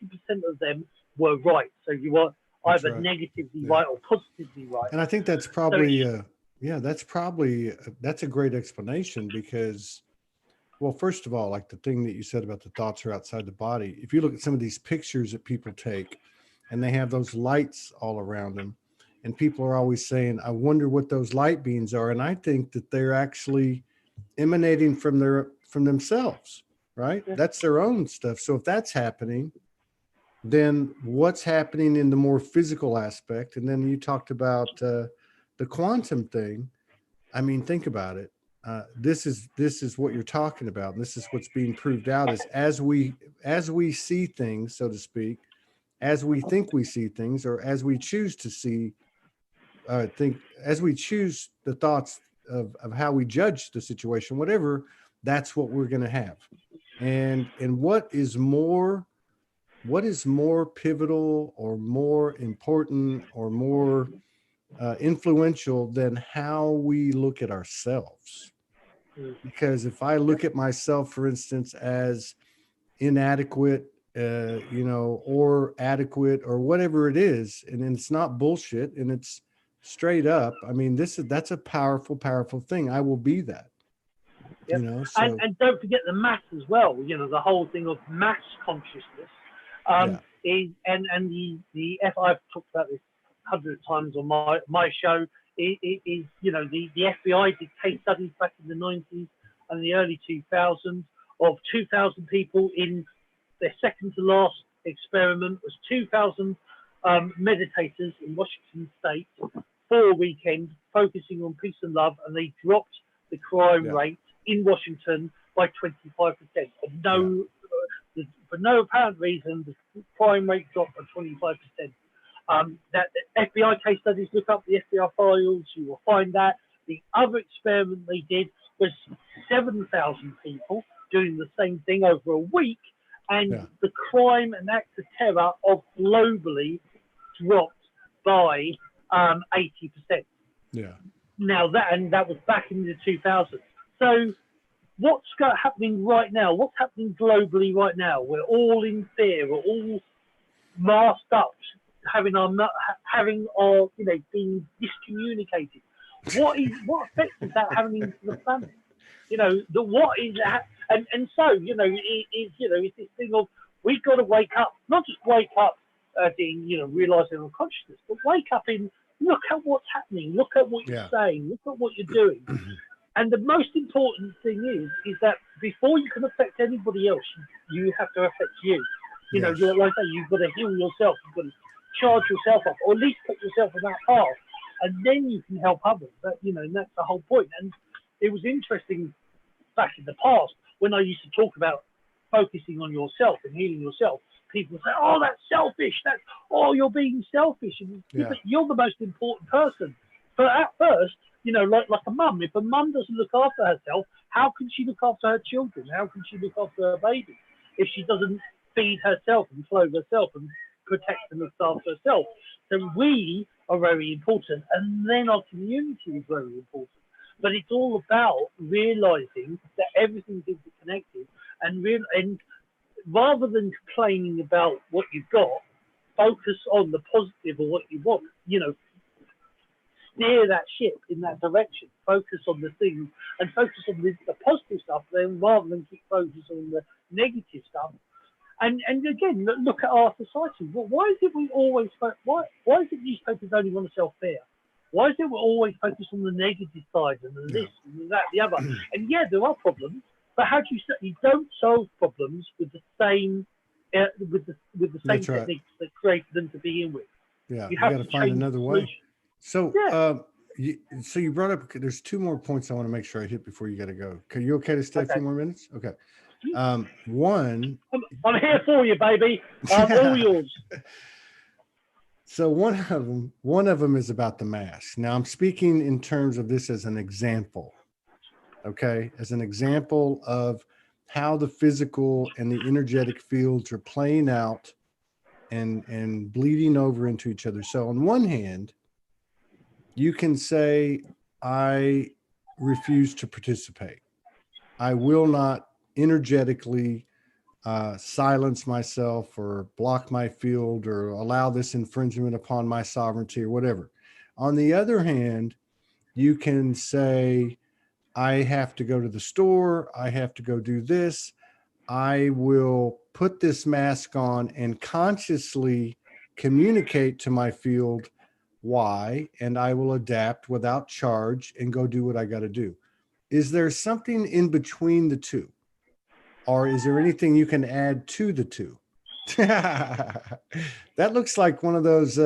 of them were right. So you were either negatively right or positively right. And I think that's probably that's a great explanation, because, well, first of all, like the thing that you said about the thoughts are outside the body. If you look at some of these pictures that people take, and they have those lights all around them, and people are always saying, I wonder what those light beams are. And I think that they're actually emanating from themselves, right? Yeah. That's their own stuff. So if that's happening, then what's happening in the more physical aspect? And then you talked about the quantum thing. I mean, think about it. This is what you're talking about. And this is what's being proved out, is as we see things, so to speak, as we think we see things, or as we choose to see, as we choose the thoughts of how we judge the situation, whatever, that's what we're going to have. And what is more pivotal or more important or more influential than how we look at ourselves? Because if I look at myself, for instance, as inadequate, or adequate, or whatever it is, and it's not bullshit, and it's straight up, I mean, that's a powerful thing. I will be that. Yep. And don't forget the mass as well. The whole thing of mass consciousness is, and the I've talked about this 100 times on my show. Is the FBI did case studies back in the 90s and the early 2000s of 2,000 people in their second to last experiment was 2,000 meditators in Washington State for a weekend, focusing on peace and love, and they dropped the crime rate in Washington by 25%. For no apparent reason, the crime rate dropped by 25%. That FBI case studies, look up the FBI files, you will find that. The other experiment they did was 7,000 people doing the same thing over a week, and the crime and acts of terror of globally dropped by 80%. Yeah. Now that was back in the 2000s. So what's happening right now? What's happening globally right now? We're all in fear. masked up, having our, being discommunicated. What effect is that having into the planet? What is that? And so, it's this thing of, we've got to wake up, not just wake up as in, realizing our consciousness, but wake up in, look at what's happening, look at what you're saying, look at what you're doing. And the most important thing is that before you can affect anybody else, you have to affect you. Yes. Like I say, you've got to heal yourself, you've got to charge yourself up, or at least put yourself on that path, and then you can help others. And that's the whole point. And it was interesting back in the past when I used to talk about focusing on yourself and healing yourself. People say, "Oh, that's selfish. You're being selfish." And you're the most important person. But at first, like a mum, if a mum doesn't look after herself, how can she look after her children? How can she look after her baby if she doesn't feed herself and clothe herself and protect and look after herself? So we are very important, and then our community is very important. But it's all about realizing that everything's interconnected, and rather than complaining about what you've got, focus on the positive or what you want. Steer that ship in that direction. Focus on the things and focus on the positive stuff, then rather than keep focusing on the negative stuff. And again, look at our society. Why is it we always why is it newspapers only want to sell fear? Why is it we're always focused on the negative side and the this and that, the other? And there are problems, but how do you don't solve problems with the same same techniques that created them to begin with? Yeah, you got to find another way. So, so you brought up, there's two more points I want to make sure I hit before you got to go. Are you okay to stay a few more minutes? Okay. One. I'm here for you, baby. I'm all yours. So one of them is about the mask. Now I'm speaking in terms of this as an example. Okay. As an example of how the physical and the energetic fields are playing out and bleeding over into each other. So on one hand, you can say, I refuse to participate. I will not energetically silence myself or block my field or allow this infringement upon my sovereignty or whatever. On the other hand, you can say, I have to go to the store. I have to go do this. I will put this mask on and consciously communicate to my field why, and I will adapt without charge and go do what I got to do. Is there something in between the two? Or is there anything you can add to the two? That looks like one of those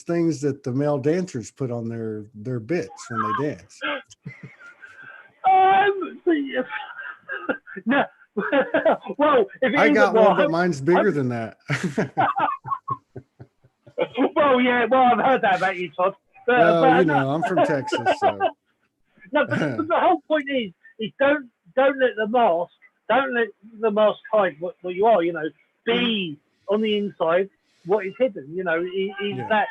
things that the male dancers put on their bits when they dance. No. Well, if I got one, but mine's bigger than that. Well, I've heard that about you, Todd. But I'm from Texas, so. No, but the whole point is don't let the mask hide what you are. Be on the inside what is hidden. That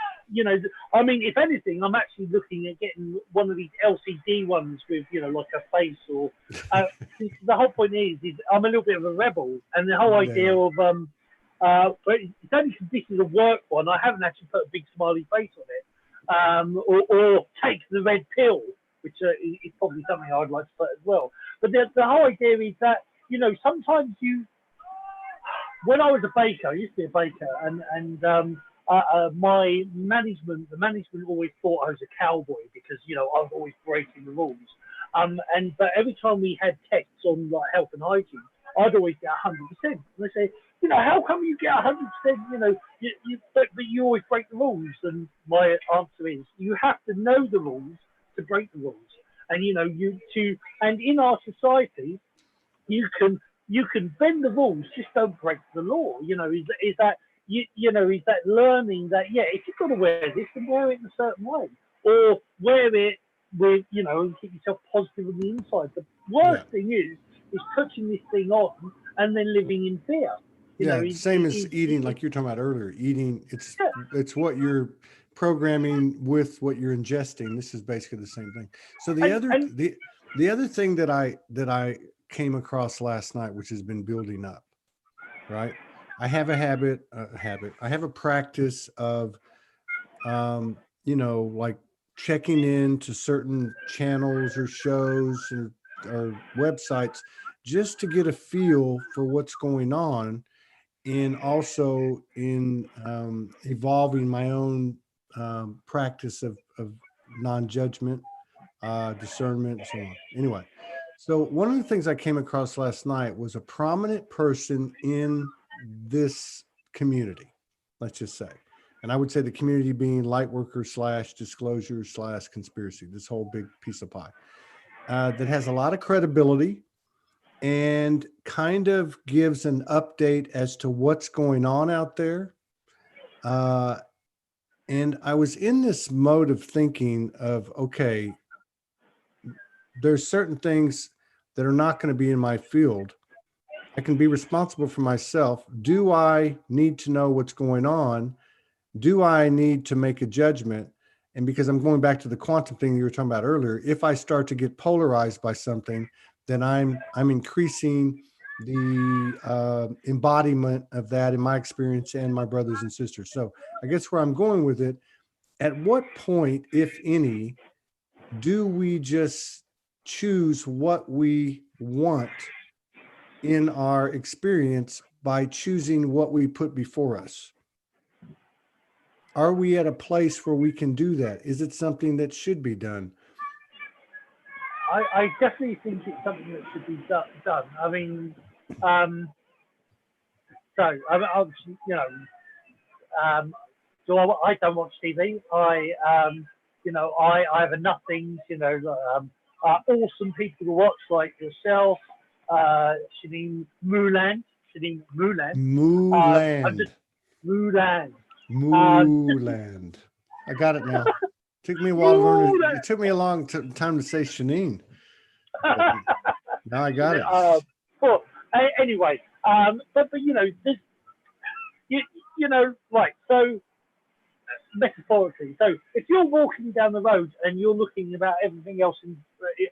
I mean, if anything, I'm actually looking at getting one of these LCD ones with like a face or. The whole point is I'm a little bit of a rebel, and the whole idea of but it's only because this is a work one. I haven't actually put a big smiley face on it, or take the red pill, which is probably something I'd like to put as well. But the whole idea is that sometimes when I was a baker, I used to be a baker, and my management, the management always thought I was a cowboy because I was always breaking the rules. But every time we had texts on like health and hygiene, I'd always get 100%. And they say, how come you get 100%? But you always break the rules. And my answer is, you have to know the rules to break the rules. And and in our society, you can bend the rules, just don't break the law. Is that learning that if you've got to wear this, then wear it in a certain way, or wear it with and keep yourself positive on the inside. The worst thing is touching this thing on and then living in fear. Same as eating, like you were talking about earlier. Eating, it's what you're programming with what you're ingesting. This is basically the same thing. So the other thing that I came across last night, which has been building up, right? I have a habit. I have a practice of, like checking into certain channels or shows or websites just to get a feel for what's going on, and also in evolving my own practice of non-judgment, discernment, and so on. Anyway, so one of the things I came across last night was a prominent person in this community, let's just say. And I would say the community being light worker slash disclosure slash conspiracy, this whole big piece of pie, that has a lot of credibility and kind of gives an update as to what's going on out there. And I was in this mode of thinking of, okay, there's certain things that are not going to be in my field. I can be responsible for myself. Do I need to know what's going on? Do I need to make a judgment? And because I'm going back to the quantum thing you were talking about earlier, if I start to get polarized by something, then I'm increasing the embodiment of that in my experience and my brothers and sisters. So I guess where I'm going with it, at what point, if any, do we just choose what we want in our experience by choosing what we put before us? Are we at a place where we can do that? Is it something that should be done? I definitely think it's something that should be done. I mean, um, so I so I don't watch TV. I have enough things, awesome people to watch like yourself, Shanine Mooland. I'm Mooland. just Mooland. Mooland. I got it now. Took me a while to learn it. It took me a long time to say Shanine. Now I got it. Well, anyway, but there's, right. So metaphorically, so if you're walking down the road and you're looking about everything else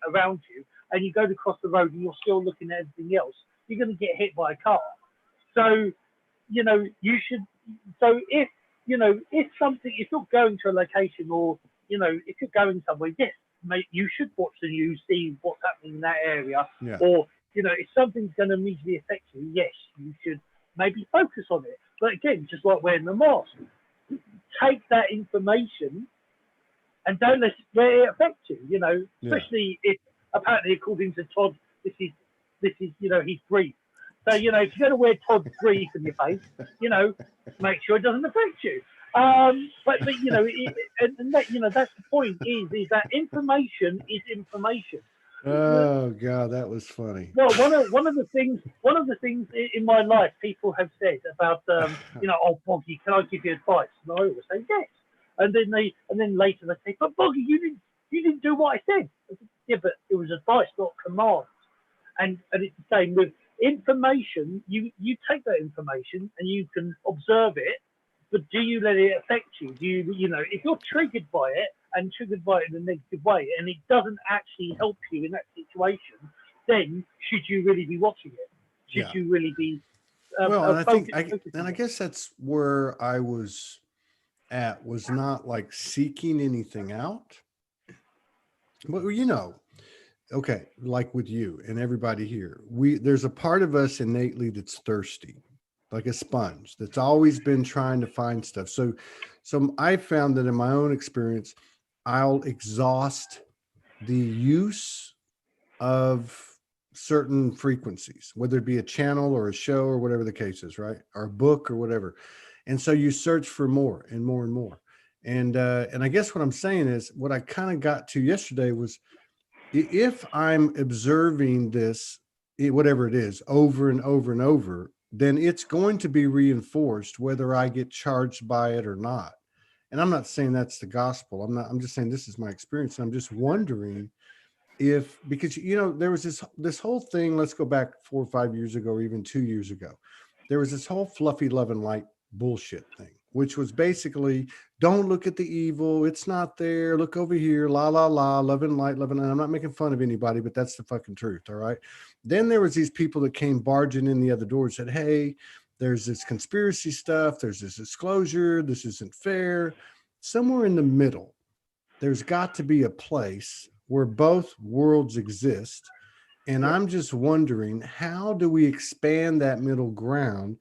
around you, and you go to cross the road and you're still looking at everything else, you're going to get hit by a car. So, you should. So if if you're going to a location, or if you're going somewhere, yes, mate, you should watch the news, see what's happening in that area. Yeah. Or if something's going to immediately affect you, yes, you should maybe focus on it. But again, just like wearing the mask, take that information and don't let it affect you. Especially if apparently, according to Todd, this is his grief. So if you're going to wear Todd's grief in your face, make sure it doesn't affect you. But that's the point. Is that information is information. Oh God, that was funny. Well, one of the things in my life people have said about oh Boggie, can I give you advice? And I always say yes. And then later they say, but Boggie, you didn't do what I said. I said, yeah, but it was advice, not command. And it's the same with information. You take that information and you can observe it, but do you let it affect you? Do you if you're triggered by it and triggered by it in a negative way, and it doesn't actually help you in that situation, then should you really be watching it? Should you really be? I guess that's where I was at, was not like seeking anything out, but okay, like with you and everybody here, there's a part of us innately that's thirsty, like a sponge that's always been trying to find stuff. So I found that in my own experience, I'll exhaust the use of certain frequencies, whether it be a channel or a show or whatever the case is, right? Or a book or whatever. And so you search for more and more and more. And I guess what I'm saying is, what I kind of got to yesterday was, if I'm observing this, whatever it is, over and over and over, then it's going to be reinforced whether I get charged by it or not. And I'm not saying that's the gospel. I'm just saying this is my experience. And I'm just wondering if, because, there was this whole thing, let's go back 4 or 5 years ago, or even 2 years ago, there was this whole fluffy love and light bullshit thing, which was basically, don't look at the evil. It's not there. Look over here. La, la, la, love and light, love and light. I'm not making fun of anybody, but that's the fucking truth. All right. Then there was these people that came barging in the other door and said, hey, there's this conspiracy stuff, there's this disclosure, this isn't fair. Somewhere in the middle, there's got to be a place where both worlds exist. And Yeah. I'm just wondering, how do we expand that middle ground?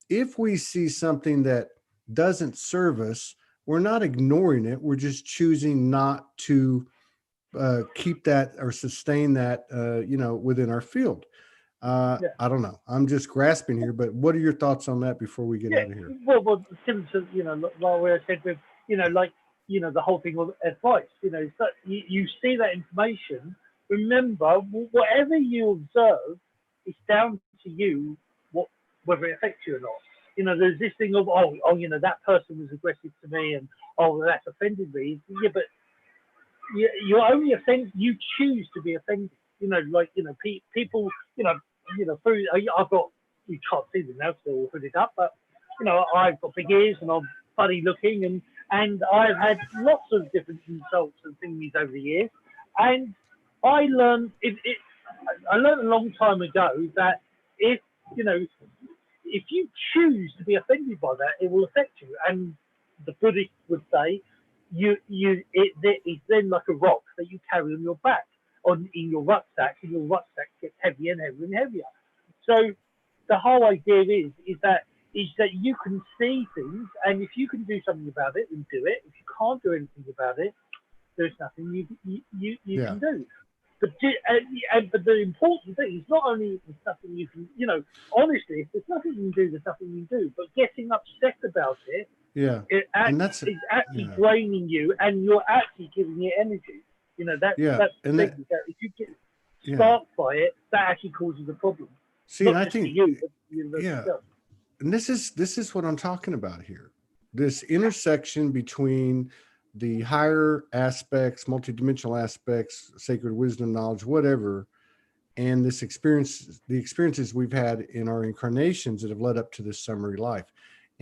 If we see something that doesn't serve us, we're not ignoring it. We're just choosing not to keep that or sustain that, within our field. Yeah. I don't know. I'm just grasping here, but what are your thoughts on that before we get Yeah. out of here? Well, similar to, like what I said with, like, the whole thing of advice, so you see that information. Remember, whatever you observe, it's down to you what whether it affects you or not. There's this thing of, that person was aggressive to me, and that's offended me. Yeah, but you're only offended. You choose to be offended. Like, people. Through I've got, you can't see them now, so they're all hooded up, but I've got big ears and I'm funny looking, and I've had lots of different insults and things over the years, and I learned I learned a long time ago that if if you choose to be offended by that, it will affect you. And the Buddhists would say, it's then like a rock that you carry on your back, in your rucksack, and your rucksack gets heavier and heavier and heavier. So the whole idea is that you can see things, and if you can do something about it, then do it. If you can't do anything about it, there's nothing you Yeah. can do. But the important thing is not only there's nothing you can, honestly, if there's nothing you can do, there's nothing you can do. But getting upset about it, Yeah. And that's, is actually yeah. draining you, and you're actually giving it energy. That's Yeah. the And thing. that, That if you get yeah. sparked by it, that actually causes a problem. See, and Not I just for think, you, but the universe yeah. itself. And this is what I'm talking about here. This intersection between the higher aspects, multidimensional aspects, sacred wisdom, knowledge, whatever, and this experience, the experiences we've had in our incarnations that have led up to this summary life.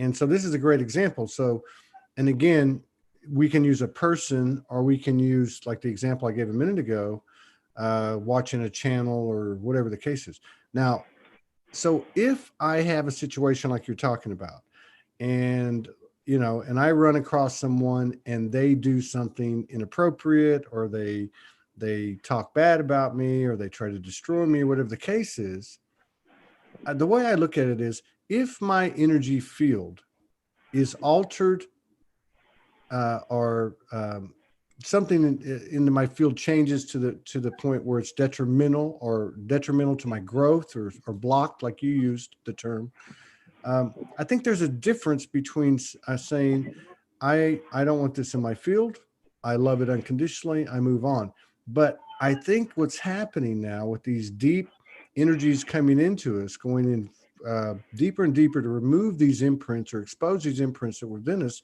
And so this is a great example. So, and again, we can use a person, or we can use, like the example I gave a minute ago, watching a channel or whatever the case is. Now, so if I have a situation like you're talking about, and and I run across someone and they do something inappropriate, or they talk bad about me, or they try to destroy me, whatever the case is, the way I look at it is, if my energy field is altered, or something in my field changes to the point where it's detrimental to my growth, or blocked, like you used the term. I think there's a difference between saying, I don't want this in my field. I love it unconditionally. I move on. But I think what's happening now with these deep energies coming into us, going in deeper and deeper to remove these imprints or expose these imprints that were within us,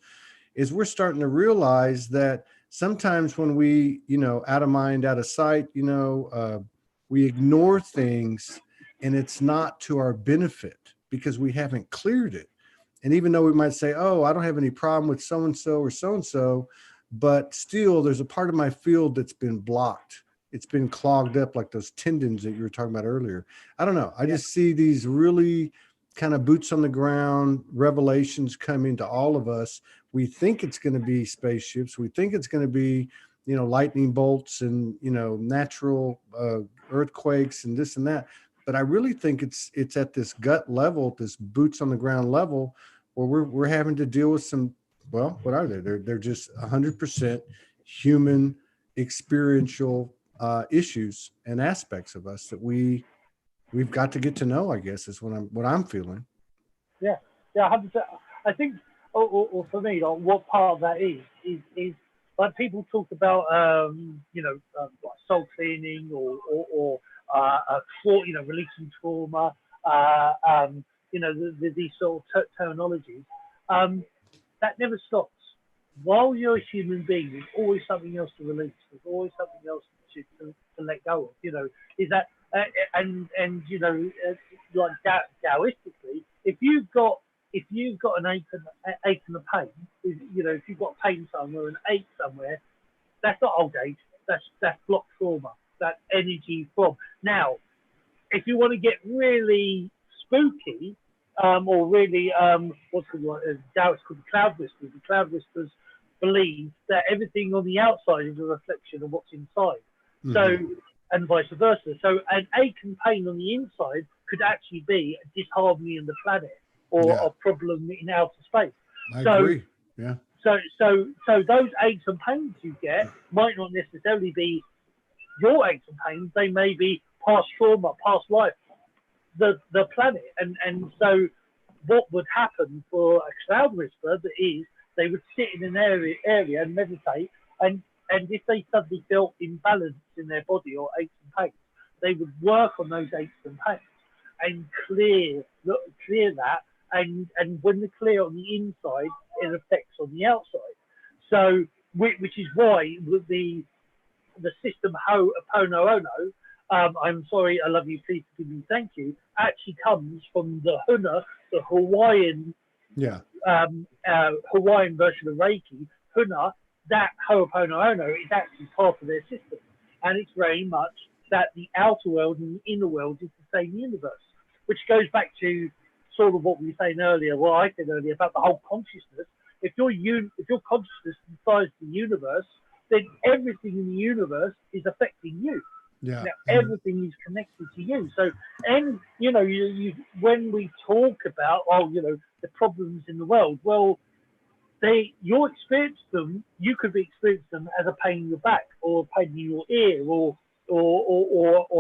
is we're starting to realize that sometimes when we, out of mind, out of sight, we ignore things, and it's not to our benefit because we haven't cleared it. And even though we might say, oh, I don't have any problem with so-and-so or so-and-so, but still there's a part of my field that's been blocked. It's been clogged up, like those tendons that you were talking about earlier. I don't know. I just see these really kind of boots on the ground revelations coming to all of us. We think it's going to be spaceships. We think it's going to be, lightning bolts and, natural earthquakes and this and that. But I really think it's at this gut level, this boots on the ground level, where we're having to deal with some, well, what are they? They're just 100% human experiential issues and aspects of us that we've got to get to know, I guess, is what I'm feeling. Yeah, yeah, 100%. I think, or for me, like, what part of that is like people talk about, like soul cleaning, or releasing trauma, these sort of terminologies. That never stops. While you're a human being, there's always something else to release. There's always something else to let go of. Is that like Taoistically, if you've got an ache and a pain, if you've got pain somewhere, an ache somewhere, that's not old age. That's blocked trauma. That's energy from. Now, if you want to get really spooky, or really, what's called Taoists called the cloud whispers. The cloud whispers believe that everything on the outside is a reflection of what's inside. Mm-hmm. So, and vice versa. So, an ache and pain on the inside could actually be a disharmony in the planet or a problem in outer space. I agree. Yeah. So those aches and pains you get might not necessarily be your aches and pains. They may be past trauma, past life, the planet. And so what would happen for a cloud whisperer is they would sit in an area and meditate, and if they suddenly felt imbalance in their body or aches and pains, they would work on those aches and pains and clear that. And when they clear on the inside, it affects on the outside. So, which is why the system Ho'oponopono, I'm sorry, I love you, please forgive me, thank you, actually comes from the Huna, the Hawaiian Hawaiian version of Reiki. Huna, that Ho'oponopono is actually part of their system. And it's very much that the outer world and the inner world is the same universe, which goes back to sort of what we were saying earlier, what I said earlier about the whole consciousness. If your consciousness decides the universe, then everything in the universe is affecting you. Yeah. Now, everything is connected to you. So, and you know, you when we talk about the problems in the world, well, you experience them. You could be experiencing them as a pain in your back, or a pain in your ear, or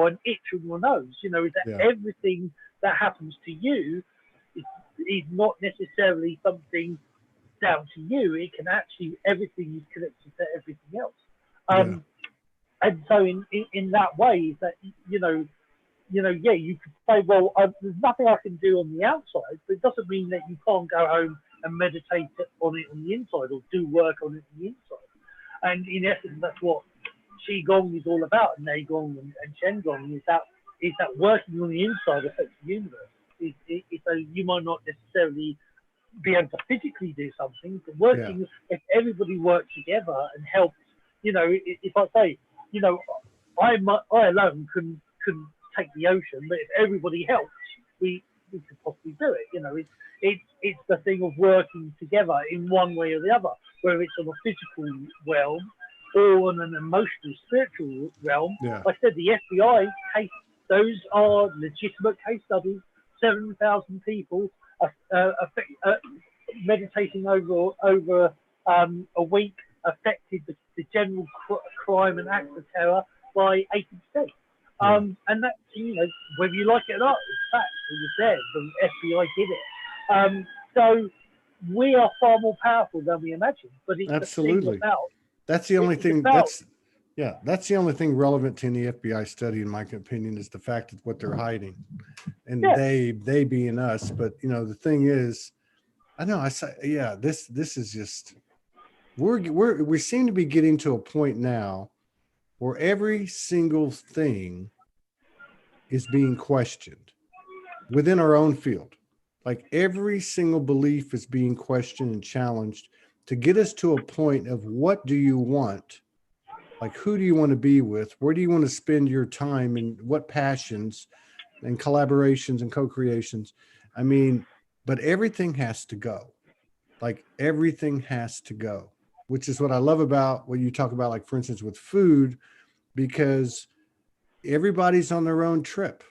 an itch on your nose. You know, is that everything that happens to you is not necessarily something down to you. It can actually, everything is connected to everything else. And so in that way, that you could say, well, there's nothing I can do on the outside, but it doesn't mean that you can't go home and meditate on it on the inside, or do work on it on the inside. And in essence, that's what Qigong is all about, and Neigong and Shendong is that working on the inside affects the universe. So you might not necessarily be able to physically do something, but working, if everybody works together and helps, if I say, I alone couldn't take the ocean, but if everybody helps, we could possibly do it. It's the thing of working together in one way or the other, whether it's on a physical realm or on an emotional, spiritual realm. Yeah. Like I said, the FBI case, those are legitimate case studies. 7,000 people meditating over a week affected the general crime and acts of terror by 80%. And that, whether you like it or not, it's fact. It was there. The FBI did it. So we are far more powerful than we imagine. But it's absolutely. That's the only thing. That's the only thing relevant to any FBI study, in my opinion, is the fact of what they're hiding, and they being us. But the thing is, I know this is just we seem to be getting to a point now where every single thing is being questioned within our own field. Like every single belief is being questioned and challenged to get us to a point of what do you want? Like, who do you want to be with? Where do you want to spend your time, and what passions and collaborations and co-creations? I mean, but everything has to go. Like everything has to go, which is what I love about what you talk about, like, for instance, with food, because everybody's on their own trip.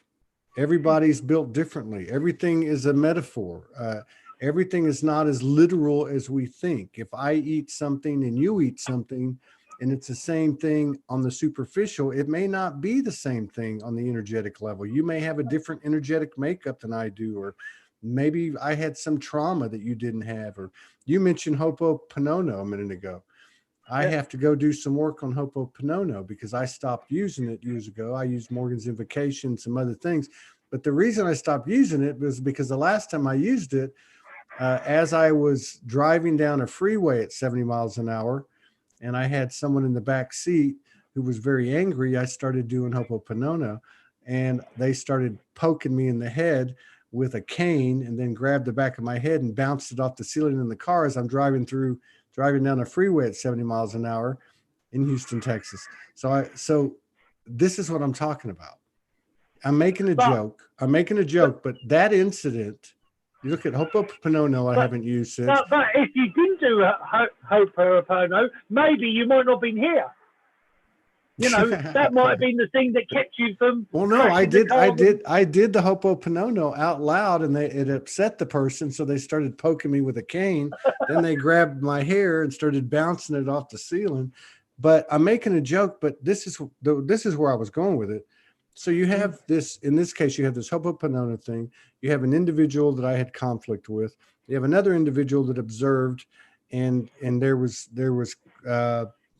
Everybody's built differently. Everything is a metaphor. Everything is not as literal as we think. If I eat something and you eat something, and it's the same thing on the superficial, it may not be the same thing on the energetic level. You may have a different energetic makeup than I do, or maybe I had some trauma that you didn't have, or you mentioned Ho'oponopono a minute ago. I have to go do some work on Ho'oponopono because I stopped using it years ago. I used Morgan's Invocation, some other things. But the reason I stopped using it was because the last time I used it, as I was driving down a freeway at 70 miles an hour, and I had someone in the back seat who was very angry, I started doing Ho'oponopono, and they started poking me in the head with a cane, and then grabbed the back of my head and bounced it off the ceiling in the car as I'm driving down a freeway at 70 miles an hour in Houston, Texas. So this is what I'm talking about. I'm making a joke, but that incident You look at Ho'oponopono, I haven't used since. But if you didn't do Ho'oponopono, maybe you might not have been here. You know, that might have been the thing that kept you from. Well, no, I did the Ho'oponopono out loud, and it upset the person, so they started poking me with a cane. Then they grabbed my hair and started bouncing it off the ceiling. But I'm making a joke, but this is where I was going with it. So you have this, in this case, you have this Ho'oponopono thing. You have an individual that I had conflict with. You have another individual that observed, and there was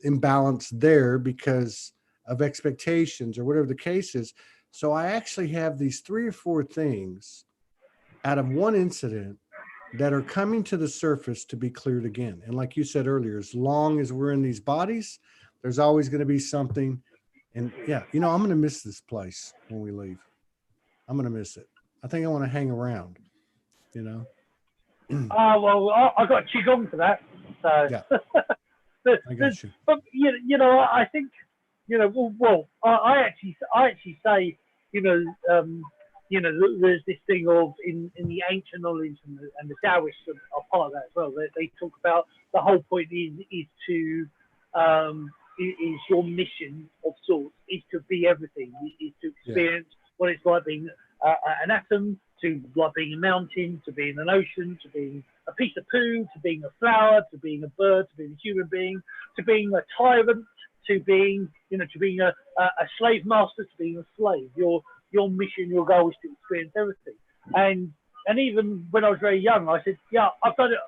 imbalance there because of expectations or whatever the case is. So I actually have these 3 or 4 things out of one incident that are coming to the surface to be cleared again. And like you said earlier, as long as we're in these bodies, there's always going to be something. And yeah, you know, I'm going to miss this place when we leave. I'm going to miss it. I think I want to hang around, you know? Well, I got Qigong for that. So. Yeah. I got you. But you know, I think, you know, I actually say, you know, there's this thing of in the ancient knowledge and the Taoists are part of that as well. They talk about the whole point is to is your mission of sorts is to be everything, is to experience what it's like being an atom, to like being a mountain, to being an ocean, to being a piece of poo, to being a flower, to being a bird, to being a human being, to being a tyrant, to being, you know, to being a slave master, to being a slave. Your mission, your goal is to experience everything. And even when I was very young, I said, yeah, I've done it.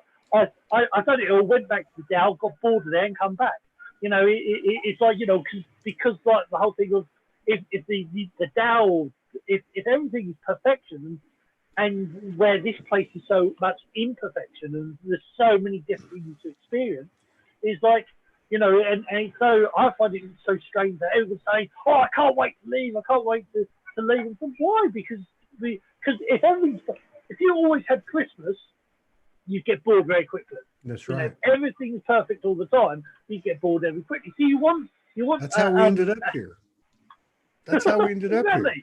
I've done it all. Went back to the Tao, got bored of there, and come back. You know, it's like, you know, because like the whole thing of if the Tao, if everything is perfection, and where this place is so much imperfection, and there's so many different things to experience, is like, you know, and so I find it so strange that everyone say, oh, I can't wait to leave, I can't wait to leave. And so why? Because if you always had Christmas, you get bored very quickly. That's right. You know, if everything's perfect all the time, you get bored very quickly. So you want. That's how we ended up here. That's how we ended up here.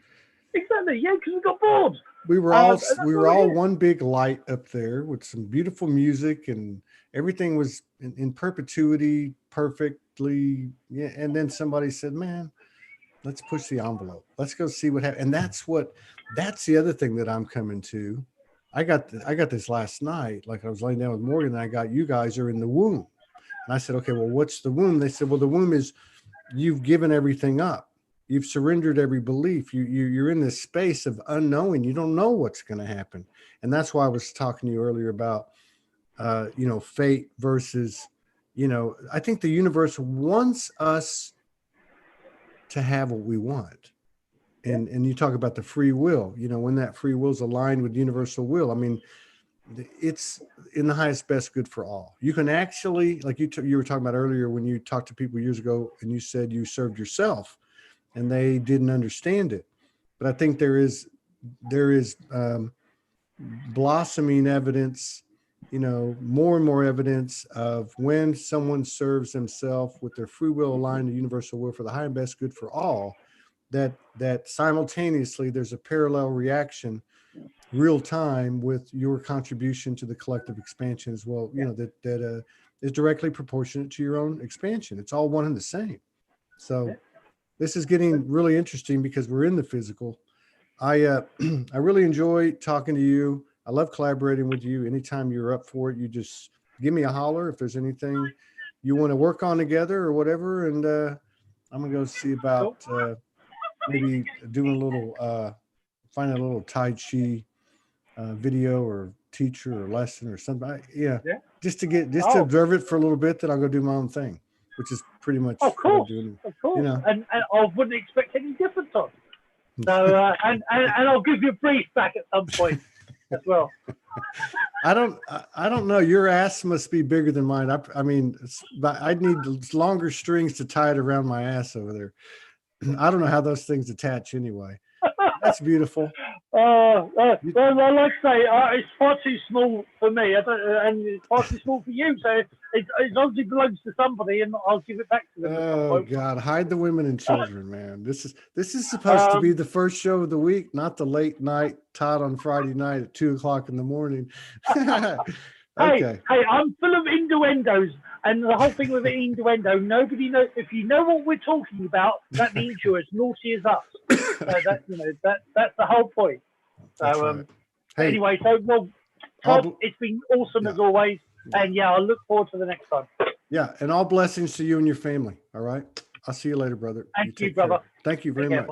Exactly. Yeah, because we got bored. We were all one big light up there with some beautiful music, and everything was in perpetuity, perfectly. Yeah. And then somebody said, man, let's push the envelope. Let's go see what happens. And that's the other thing that I'm coming to. I got this last night. Like I was laying down with Morgan, and I got, you guys are in the womb. And I said, okay, well, what's the womb? They said, well, the womb is you've given everything up. You've surrendered every belief. You're in this space of unknowing. You don't know what's going to happen. And that's why I was talking to you earlier about, you know, fate versus, you know, I think the universe wants us to have what we want. And you talk about the free will, you know, when that free will is aligned with universal will, I mean, it's in the highest best good for all. You can actually, like you were talking about earlier, when you talked to people years ago and you said you served yourself and they didn't understand it. But I think there is blossoming evidence, you know, more and more evidence of when someone serves themselves with their free will aligned to universal will for the high and best good for all, that simultaneously there's a parallel reaction real time with your contribution to the collective expansion as well, you know, that is directly proportionate to your own expansion. It's all one and the same. So this is getting really interesting because we're in the physical. I really enjoy talking to you. I love collaborating with you. Anytime you're up for it, you just give me a holler if there's anything you want to work on together or whatever. And I'm gonna go see about maybe doing a little, finding a little Tai Chi video or teacher or lesson or something. Just to observe it for a little bit. Then I'll go do my own thing, which is pretty much of course, doing, of course. You know. And I wouldn't expect any different, Tom. So and I'll give you a brief back at some point as well. I don't know. Your ass must be bigger than mine. I mean, I'd need longer strings to tie it around my ass over there. I don't know how those things attach anyway. That's beautiful. Well, like I say, it's far too small for me. I don't, and it's far too small for you. So it obviously belongs to somebody, and I'll give it back to them. Oh God, hide the women and children, man. This is supposed to be the first show of the week, not the late night Todd on Friday night at 2:00 in the morning. Okay. Hey, I'm full of innuendos, and the whole thing with the innuendo, nobody knows. If you know what we're talking about, that means you're as naughty as us. That's the whole point. So, Right. Hey, anyway, Todd, it's been awesome as always, and I'll look forward to the next time. Yeah, and all blessings to you and your family. All right, I'll see you later, brother. Thank you, brother. Thank you very much.